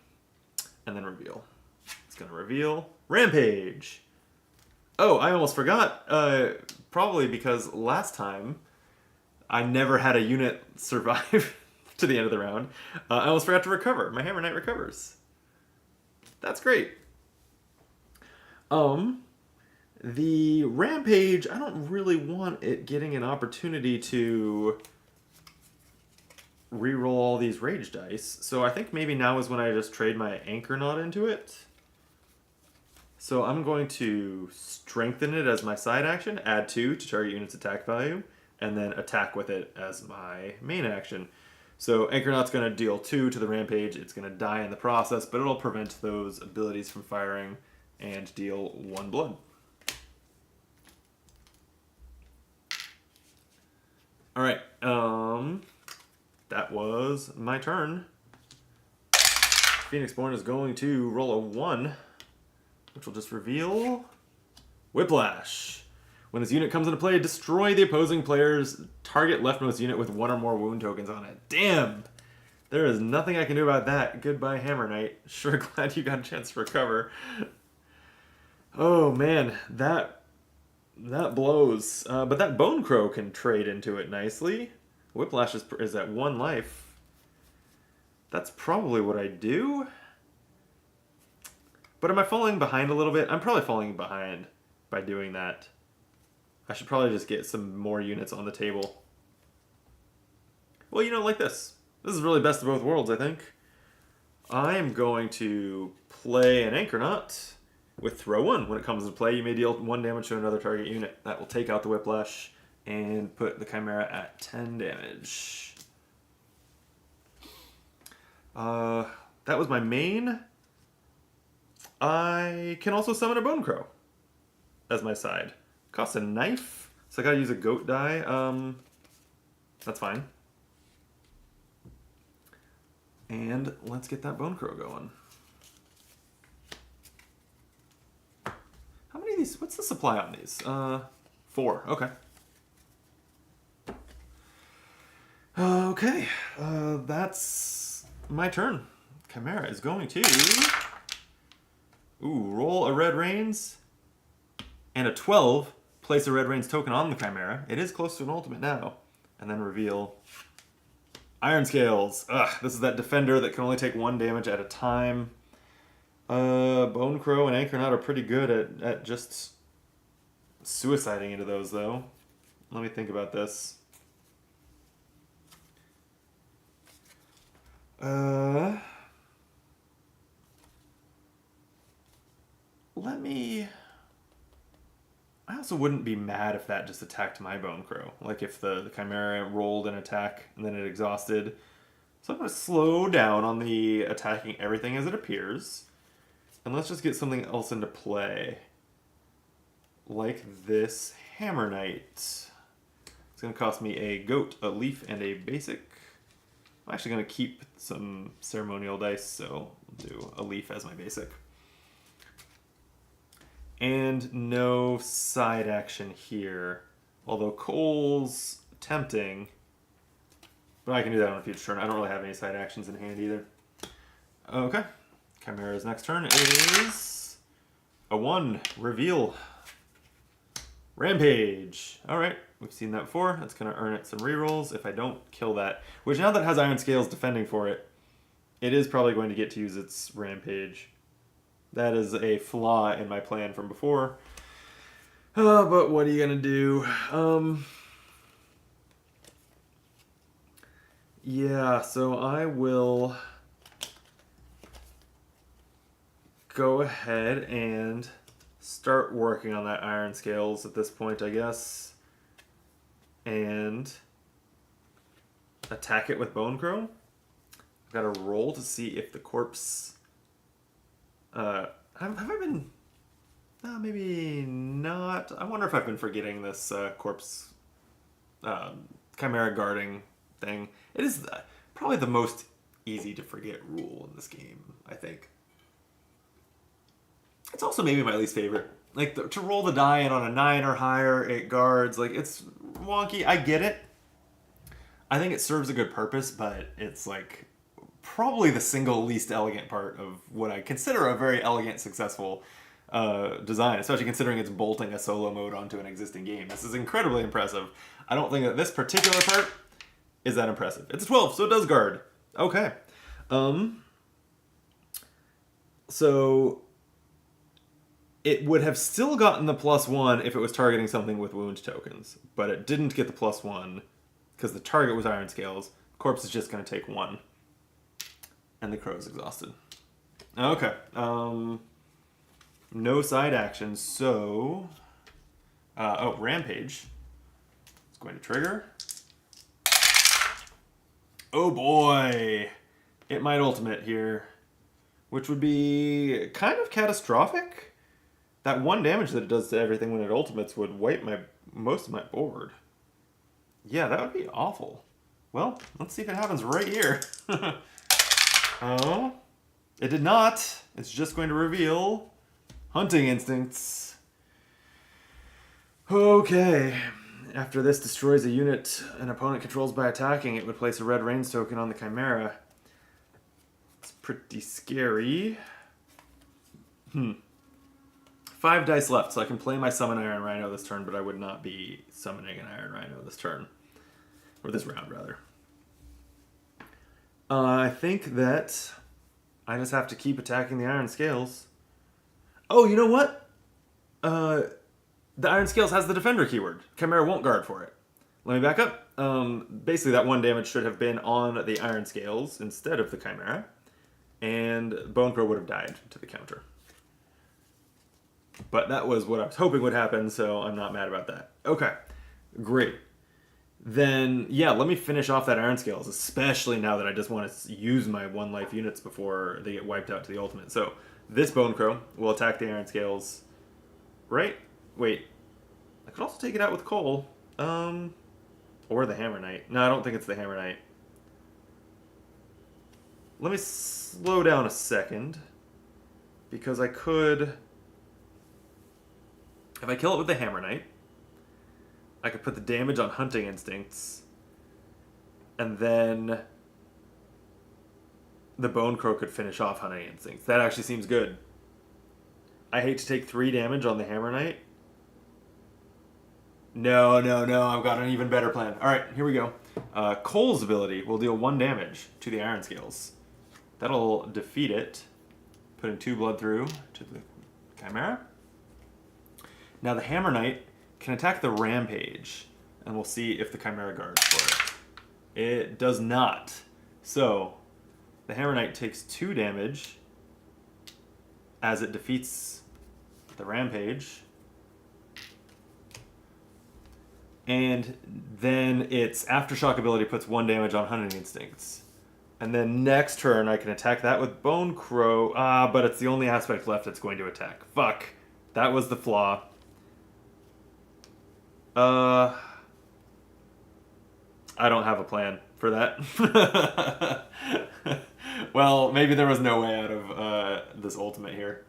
and then reveal. It's gonna reveal Rampage. Oh, I almost forgot. Probably because last time I never had a unit survive to the end of the round. I almost forgot to recover. My Hammer Knight recovers. That's great. The Rampage, I don't really want it getting an opportunity to reroll all these rage dice. So I think maybe now is when I just trade my Anchor Knot into it. So I'm going to strengthen it as my side action, add 2 to target unit's attack value, and then attack with it as my main action. So Anchor Knot's going to deal 2 to the Rampage. It's going to die in the process, but it'll prevent those abilities from firing and deal 1 blood. All right, that was my turn. Phoenixborn is going to roll a 1, which will just reveal Whiplash. When this unit comes into play, destroy the opposing player's target leftmost unit with 1 or more wound tokens on it. Damn! There is nothing I can do about that. Goodbye, Hammer Knight. Sure glad you got a chance to recover. Oh man, that blows. But that Bone Crow can trade into it nicely. Whiplash is at 1 life. That's probably what I do. But am I falling behind a little bit? I'm probably falling behind by doing that. I should probably just get some more units on the table. Well, you know, like this. This is really best of both worlds, I think. I'm going to play an Anchor Knot with throw 1. When it comes into play, you may deal 1 damage to another target unit. That will take out the Whiplash and put the Chimera at 10 damage. That was my main. I can also summon a Bone Crow as my side. Costs a knife, so I gotta use a goat die. That's fine. And let's get that Bone Crow going. How many of these? What's the supply on these? 4. Okay. Okay. That's my turn. Chimera is going to roll a Red Rains and a 12. Place a Red Rains token on the Chimera. It is close to an ultimate now. And then reveal Iron Scales. Ugh, this is that defender that can only take 1 damage at a time. Bone Crow and Anchor Knot are pretty good at just suiciding into those, though. Let me think about this. I also wouldn't be mad if that just attacked my Bone Crow. Like if the Chimera rolled an attack and then it exhausted. So I'm going to slow down on the attacking everything as it appears. And let's just get something else into play. Like this Hammer Knight. It's going to cost me a goat, a leaf, and a basic. I'm actually going to keep some ceremonial dice, so I'll do a leaf as my basic. And no side action here. Although Cole's tempting. But I can do that on a future turn. I don't really have any side actions in hand either. Okay. Chimera's next turn is a 1. Reveal. Rampage. Alright, we've seen that before. That's going to earn it some rerolls if I don't kill that. Which now that it has Iron Scales defending for it, it is probably going to get to use its Rampage. That is a flaw in my plan from before. But what are you going to do? Yeah, so I will go ahead and start working on that Iron Scales at this point, I guess. And attack it with Bone Crow. I've got to roll to see if the corpse... have I been... maybe not. I wonder if I've been forgetting this corpse Chimera guarding thing. It is probably the most easy to forget rule in this game, I think. It's also maybe my least favorite. Like, to roll the die and on a 9 or higher, it guards. Like, it's wonky. I get it. I think it serves a good purpose, but it's, like, probably the single least elegant part of what I consider a very elegant, successful design, especially considering it's bolting a solo mode onto an existing game. This is incredibly impressive. I don't think that this particular part is that impressive. It's a 12, so it does guard. Okay. So it would have still gotten the +1 if it was targeting something with wound tokens, but it didn't get the +1 because the target was Iron Scales. Corpse is just going to take 1. And the crow's exhausted. Okay. No side actions, so... Rampage. It's going to trigger. Oh boy! It might ultimate here, which would be kind of catastrophic. That 1 damage that it does to everything when it ultimates would wipe most of my board. Yeah, that would be awful. Well, let's see if it happens right here. Oh, it did not. It's just going to reveal Hunting Instincts. Okay. After this destroys a unit an opponent controls by attacking, it would place a red range token on the Chimera. It's pretty scary. 5 dice left, so I can play my Summon Iron Rhino this turn, but I would not be summoning an Iron Rhino this turn. Or this round, rather. I think that I just have to keep attacking the Iron Scales. Oh, you know what? The Iron Scales has the Defender keyword. Chimera won't guard for it. Let me back up. Basically, that 1 damage should have been on the Iron Scales instead of the Chimera. And Bone Crow would have died to the counter. But that was what I was hoping would happen, so I'm not mad about that. Okay, great. Then, yeah, let me finish off that Iron Scales, especially now that I just want to use my 1 life units before they get wiped out to the ultimate. So, this Bone Crow will attack the Iron Scales, right? Wait, I could also take it out with Cole, or the Hammer Knight. No, I don't think it's the Hammer Knight. Let me slow down a second, because I could, if I kill it with the Hammer Knight, I could put the damage on Hunting Instincts, and then the Bone Crow could finish off Hunting Instincts. That actually seems good. I hate to take 3 damage on the Hammer Knight. No, I've got an even better plan. Alright, here we go. Cole's ability will deal 1 damage to the Iron Scales. That'll defeat it, putting 2 blood through to the Chimera. Now the Hammer Knight can attack the Rampage, and we'll see if the Chimera guards for it. It does not. So, the Hammer Knight takes 2 damage as it defeats the Rampage. And then its Aftershock ability puts 1 damage on Hunting Instincts. And then next turn I can attack that with Bone Crow. But it's the only aspect left it's going to attack. Fuck. That was the flaw. I don't have a plan for that. Well, maybe there was no way out of this ultimate here.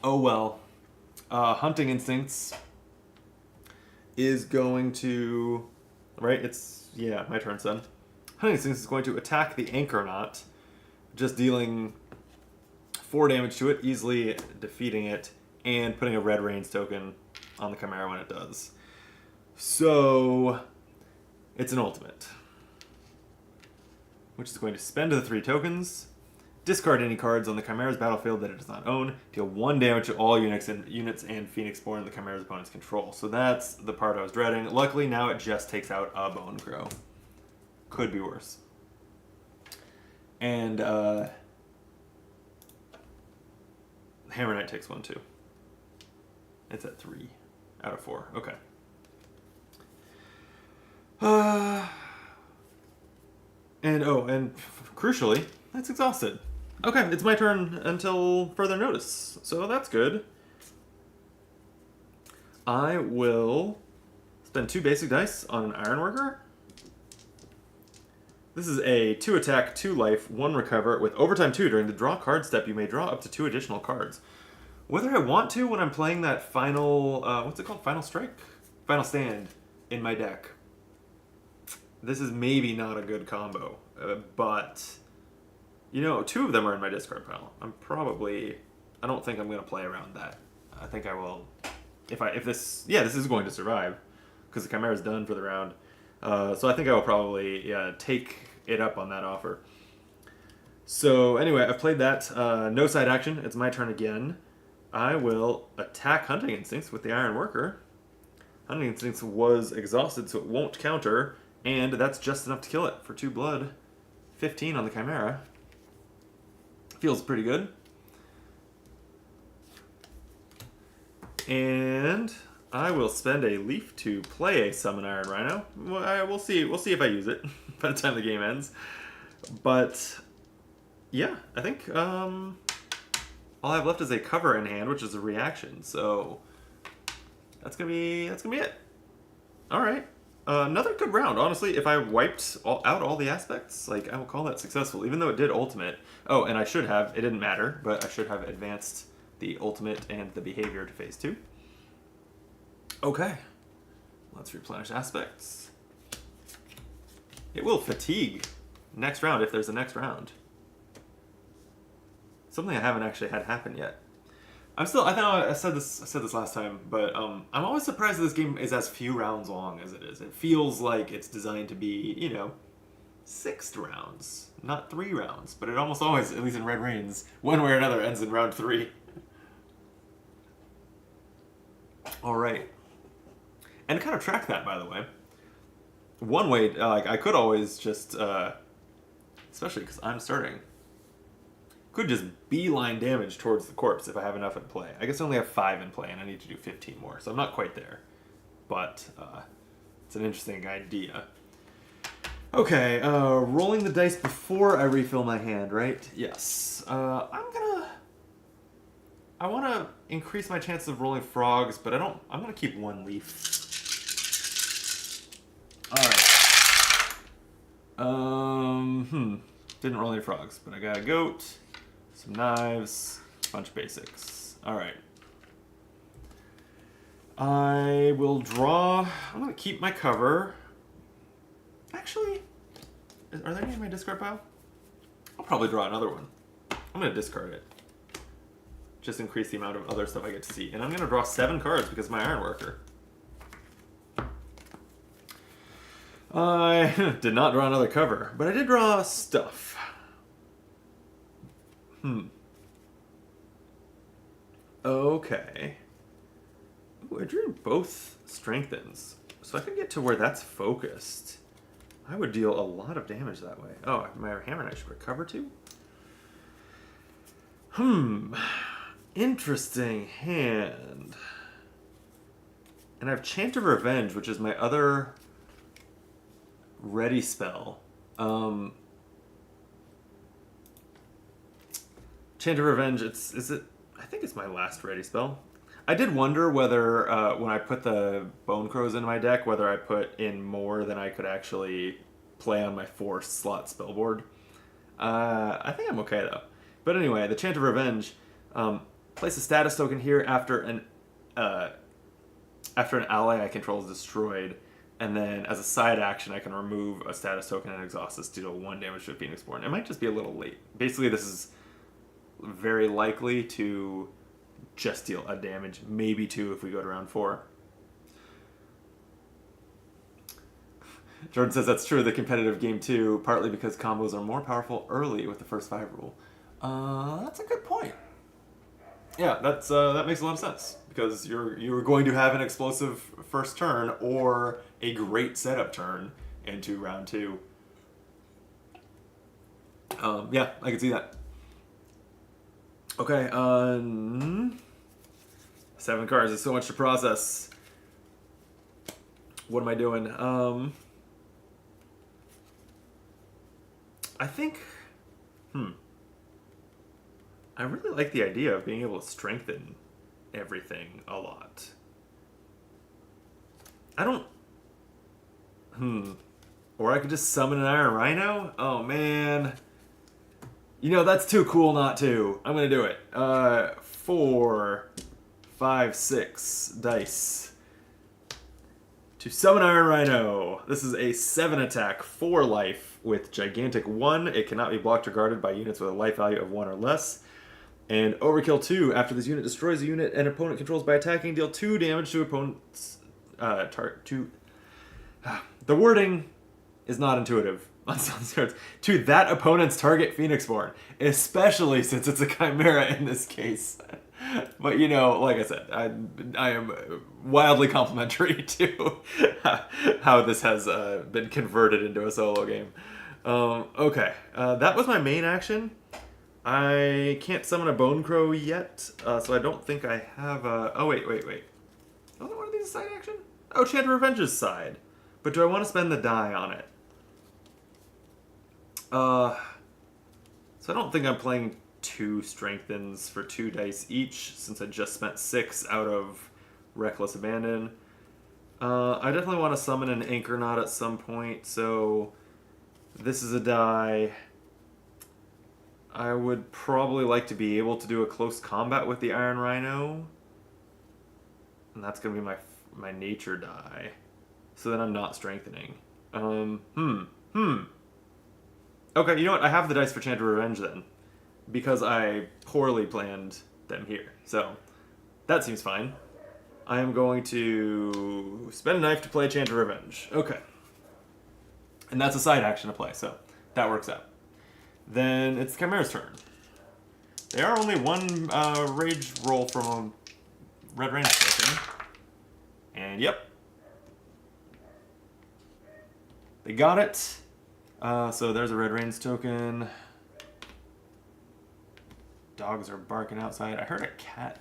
Oh well. Hunting Instincts is going to... Right? It's... Yeah, my turn, son. Hunting Instincts is going to attack the Anchornaut, just dealing 4 damage to it, easily defeating it, and putting a red range token on the Chimera when it does. So, it's an ultimate, which is going to spend the 3 tokens, discard any cards on the Chimera's battlefield that it does not own, deal 1 damage to all units and Phoenix-born in the Chimera's opponent's control. So that's the part I was dreading. Luckily, now it just takes out a Bone Crow. Could be worse. And Hammer Knight takes 1 too. It's at 3 out of 4. Okay. And crucially, it's exhausted. Okay, it's my turn until further notice, so that's good. I will Spend 2 basic dice on an Ironworker. This is a 2 attack, 2 life, 1 recover. With overtime 2, during the draw card step, you may draw up to 2 additional cards. Whether I want to when I'm playing that final, what's it called? Final Strike? Final Stand in my deck. This is maybe not a good combo, but, you know, 2 of them are in my discard pile. I don't think I'm going to play around that. I think I will, this is going to survive, because the Chimera's done for the round. So I think I will probably take it up on that offer. So anyway, I've played that. No side action. It's my turn again. I will attack Hunting Instincts with the Iron Worker. Hunting Instincts was exhausted, so it won't counter, and that's just enough to kill it for 2 blood. 15 on the Chimera. Feels pretty good. And I will spend a leaf to play a Summon Iron Rhino. We'll see. We'll see if I use it by the time the game ends. But yeah, I think all I have left is a cover in hand, which is a reaction. So that's gonna be it. All right, another good round. Honestly, if I wiped out all the aspects, like, I will call that successful. Even though it did ultimate. Oh, and I should have. It didn't matter, but I should have advanced the ultimate and the behavior to phase 2. Okay, let's replenish aspects. It will fatigue next round if there's a next round. Something I haven't actually had happen yet. I know I said this last time, but I'm always surprised that this game is as few rounds long as it is. It feels like it's designed to be, you know, 6 rounds, not 3 rounds. But it almost always, at least in Red Rains, one way or another ends in round 3. All right. And to kind of track that, by the way, one way, like, I could always just, especially because I'm starting, could just beeline damage towards the corpse if I have enough in play. I guess I only have 5 in play, and I need to do 15 more, so I'm not quite there. But it's an interesting idea. Okay, rolling the dice before I refill my hand, right? Yes. I want to increase my chances of rolling frogs, but I'm going to keep 1 leaf. Alright. Didn't roll any frogs, but I got a goat, some knives, a bunch of basics. Alright. I will draw. I'm going to keep my cover. Actually, are there any in my discard pile? I'll probably draw another one. I'm going to discard it. Just increase the amount of other stuff I get to see. And I'm going to draw 7 cards because of my Ironworker. I did not draw another cover, but I did draw stuff. Okay. Ooh, I drew both strengthens. So I could get to where that's focused. I would deal a lot of damage that way. Oh, my Hammer Knight should recover too? Interesting hand. And I have Chant of Revenge, which is my other ready spell. Chant of Revenge, I think it's my last ready spell. I did wonder whether, when I put the Bone Crows in my deck, whether I put in more than I could actually play on my 4-slot spellboard. I think I'm okay, though. But anyway, the Chant of Revenge, place a status token here after an ally I control is destroyed, and then as a side action, I can remove a status token and exhaust this to deal 1 damage to a Phoenixborn. It might just be a little late. Basically, this is very likely to just deal a damage, maybe 2 if we go to round 4. Jordan says that's true of the competitive game too, partly because combos are more powerful early with the first 5 rule. That's a good point. Yeah, that makes a lot of sense, because you're going to have an explosive first turn or a great setup turn into round 2. Yeah, I can see that. Okay, 7 cards is so much to process. What am I doing? I think, I really like the idea of being able to strengthen everything a lot. I don't Or I could just summon an Iron Rhino? Oh, man. You know, that's too cool not to. I'm going to do it. 4, 5, 6 dice. To summon Iron Rhino. This is a 7 attack, 4 life with Gigantic 1. It cannot be blocked or guarded by units with a life value of 1 or less. And Overkill 2. After this unit destroys a unit an opponent controls by attacking, deal 2 damage to opponent's the wording is not intuitive on some cards. To that opponent's target Phoenixborn, especially since it's a Chimera in this case. But you know, like I said, I am wildly complimentary to how this has been converted into a solo game. Okay, that was my main action. I can't summon a Bone Crow yet, so I don't think I have a... Oh, wait. Oh, one of these is side action? Oh, Chant of Revenge's side. But do I want to spend the die on it? So I don't think I'm playing 2 Strengthens for 2 dice each, since I just spent 6 out of Reckless Abandon. I definitely want to summon an Anchornaut at some point, so this is a die. I would probably like to be able to do a close combat with the Iron Rhino. And that's going to be my nature die. So then I'm not strengthening. Okay, you know what? I have the dice for Chant of Revenge then. Because I poorly planned them here. So, that seems fine. I am going to spend a knife to play Chant of Revenge. Okay. And that's a side action to play, so that works out. Then it's Chimera's turn. They are only 1 rage roll from a red range token. And yep. They got it. So there's a red range token. Dogs are barking outside. I heard a cat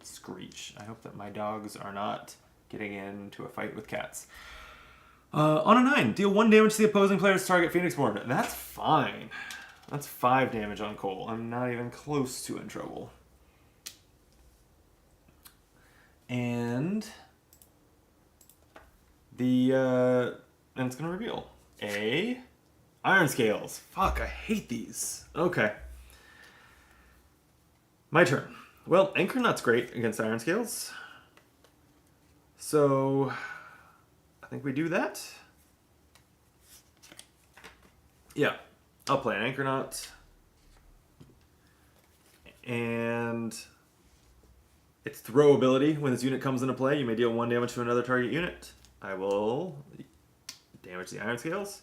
screech. I hope that my dogs are not getting into a fight with cats. On a 9, deal 1 damage to the opposing player's target Phoenixborn. That's fine. That's 5 damage on Cole. I'm not even close to in trouble. And and it's gonna reveal a Iron Scales. Fuck, I hate these. Okay. My turn. Well, Anchornaut's great against Iron Scales. So I think we do that. Yeah, I'll play an Anchornaut. And its throw ability, when this unit comes into play, you may deal 1 damage to another target unit. I will damage the Iron Scales.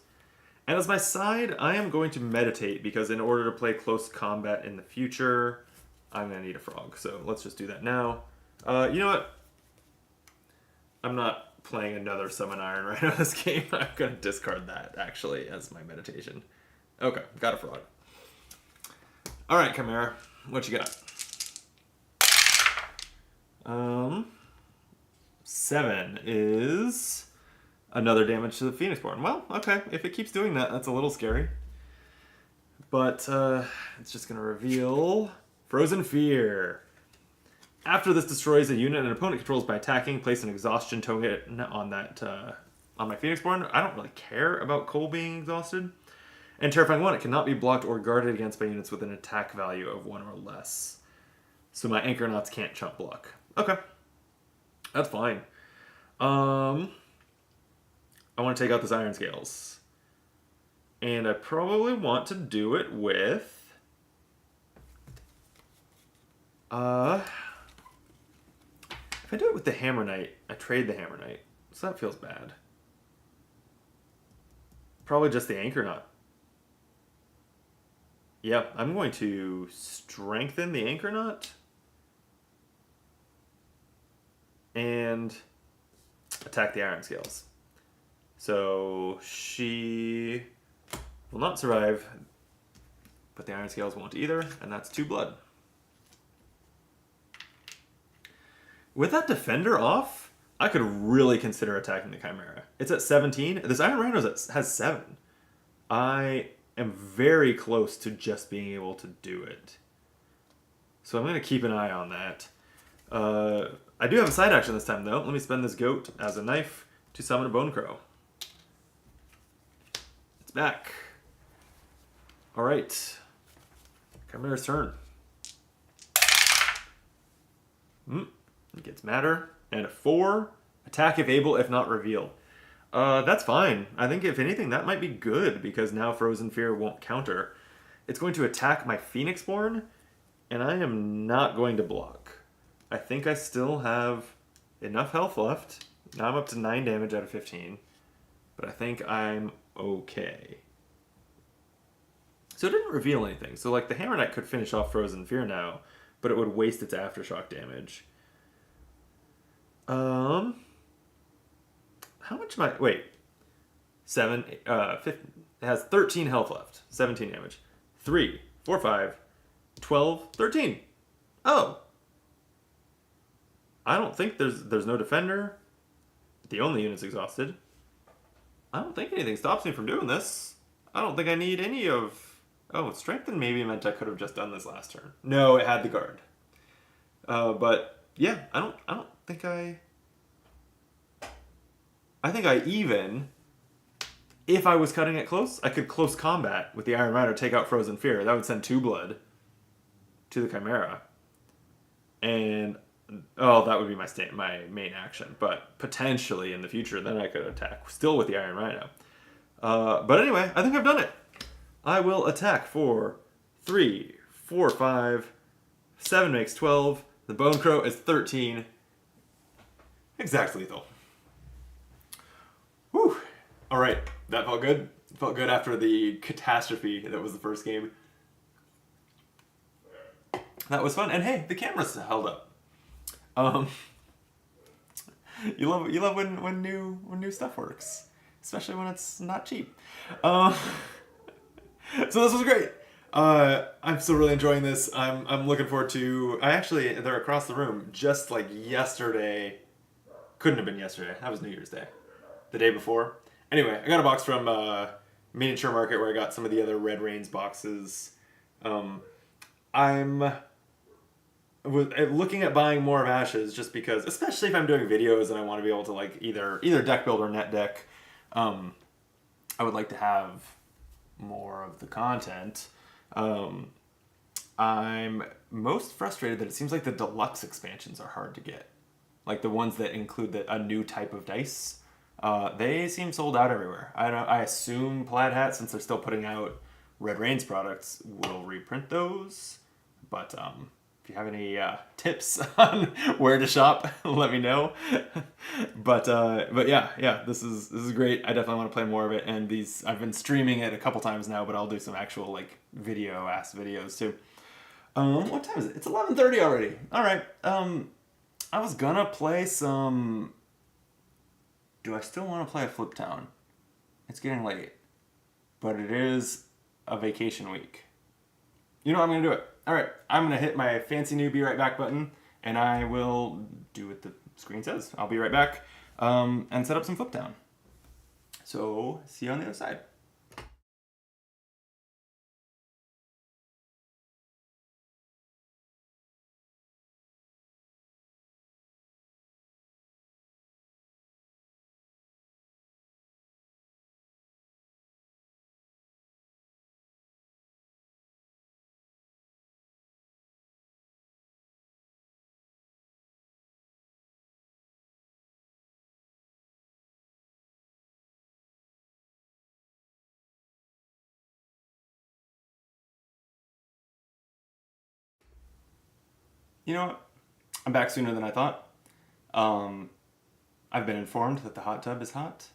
And as my side, I am going to meditate, because in order to play close combat in the future, I'm going to need a frog. So let's just do that now. You know what? I'm not playing another Summon Iron Rhino this game. I'm going to discard that, actually, as my meditation. Okay, got a frog. Alright, Chimera. What you got? 7 is another damage to the Phoenixborn. Well, okay, if it keeps doing that, that's a little scary. But it's just going to reveal Frozen Fear. After this destroys a unit an opponent controls by attacking, place an exhaustion token on that on my Phoenixborn. I don't really care about Cole being exhausted. And Terrifying 1, it cannot be blocked or guarded against by units with an attack value of 1 or less. So my Anchornauts can't chump block. Okay. That's fine. I want to take out this Iron Scales. And I probably want to do it with... If I do it with the Hammer Knight, I trade the Hammer Knight. So that feels bad. Probably just the Anchornaut. Yeah, I'm going to strengthen the Anchornaut. And attack the Iron Scales. So she will not survive, but the Iron Scales won't either, and that's 2 blood. With that Defender off, I could really consider attacking the Chimera. It's at 17. This Iron Rhino has 7. I am very close to just being able to do it. So I'm going to keep an eye on that. I do have a side action this time, though. Let me spend this goat as a knife to summon a Bone Crow. It's back. Alright. Chimera's turn. It gets Matter. And a 4. Attack if able, if not reveal. That's fine. I think if anything, that might be good, because now Frozen Fear won't counter. It's going to attack my Phoenixborn, and I am not going to block. I think I still have enough health left. Now I'm up to 9 damage out of 15. But I think I'm okay. So it didn't reveal anything. So like the Hammer Knight could finish off Frozen Fear now, but it would waste its Aftershock damage. How much am I... Wait. 7, 15, it has 13 health left. 17 damage. 3, 4, 5, 12, 13. Oh. I don't think there's no defender. The only unit's exhausted. I don't think anything stops me from doing this. I don't think I need any of... Oh, Strengthen maybe meant I could have just done this last turn. No, it had the guard. But yeah, I don't think I think I even, if I was cutting it close, I could close combat with the Iron Rider, take out Frozen Fear. That would send 2 blood to the Chimera. And, oh, that would be my main action. But potentially in the future, then I could attack, still with the Iron Rhino. But anyway, I think I've done it. I will attack for 3, 4, 5, 7 makes 12. The Bone Crow is 13. Exact lethal. Whew. All right, that felt good. It felt good after the catastrophe that was the first game. That was fun, and hey, the camera's held up. You love when new stuff works, especially when it's not cheap. So this was great. I'm still really enjoying this. I'm looking forward to... they're across the room. Just like yesterday... Couldn't have been yesterday. That was New Year's Day. The day before. Anyway, I got a box from Miniature Market where I got some of the other Red Rains boxes. I'm looking at buying more of Ashes just because, especially if I'm doing videos and I want to be able to like either deck build or net deck, I would like to have more of the content. I'm most frustrated that it seems like the deluxe expansions are hard to get. Like the ones that include a new type of dice. They seem sold out everywhere. I assume Plaid Hat, since they're still putting out Red Rains products, will reprint those. But if you have any tips on where to shop, let me know. But yeah, this is great. I definitely want to play more of it. And I've been streaming it a couple times now, but I'll do some actual like videos too. What time is it? It's 11:30 already. All right. I was gonna play some... Do I still want to play a Flip Town? It's getting late. But it is a vacation week. You know what? I'm gonna do it. Alright, I'm gonna hit my fancy new Be Right Back button, and I will do what the screen says. I'll be right back, and set up some Flip Town. So, see you on the other side. You know what? I'm back sooner than I thought. I've been informed that the hot tub is hot.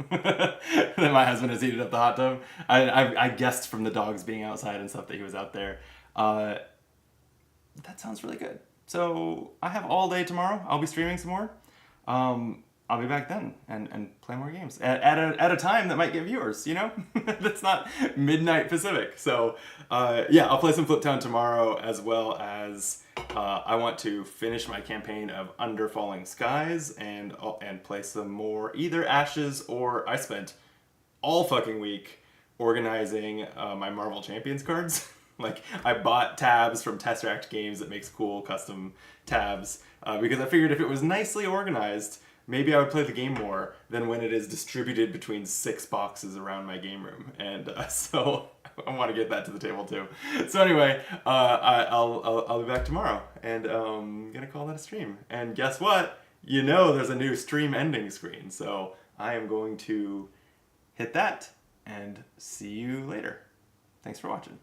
That my husband has heated up the hot tub. I guessed from the dogs being outside and stuff that he was out there. That sounds really good. So I have all day tomorrow. I'll be streaming some more. I'll be back then and play more games at a time that might get viewers, you know? That's not midnight Pacific. So yeah, I'll play some Flip Town tomorrow, as well as I want to finish my campaign of Under Falling Skies and play some more either Ashes, or I spent all fucking week organizing my Marvel Champions cards. Like, I bought tabs from Tesseract Games that makes cool custom tabs because I figured if it was nicely organized, maybe I would play the game more than when it is distributed between 6 boxes around my game room. And so I want to get that to the table too. So anyway, I'll be back tomorrow, and I'm gonna call that a stream. And guess what? You know, there's a new stream ending screen, so I am going to hit that and see you later. Thanks for watching.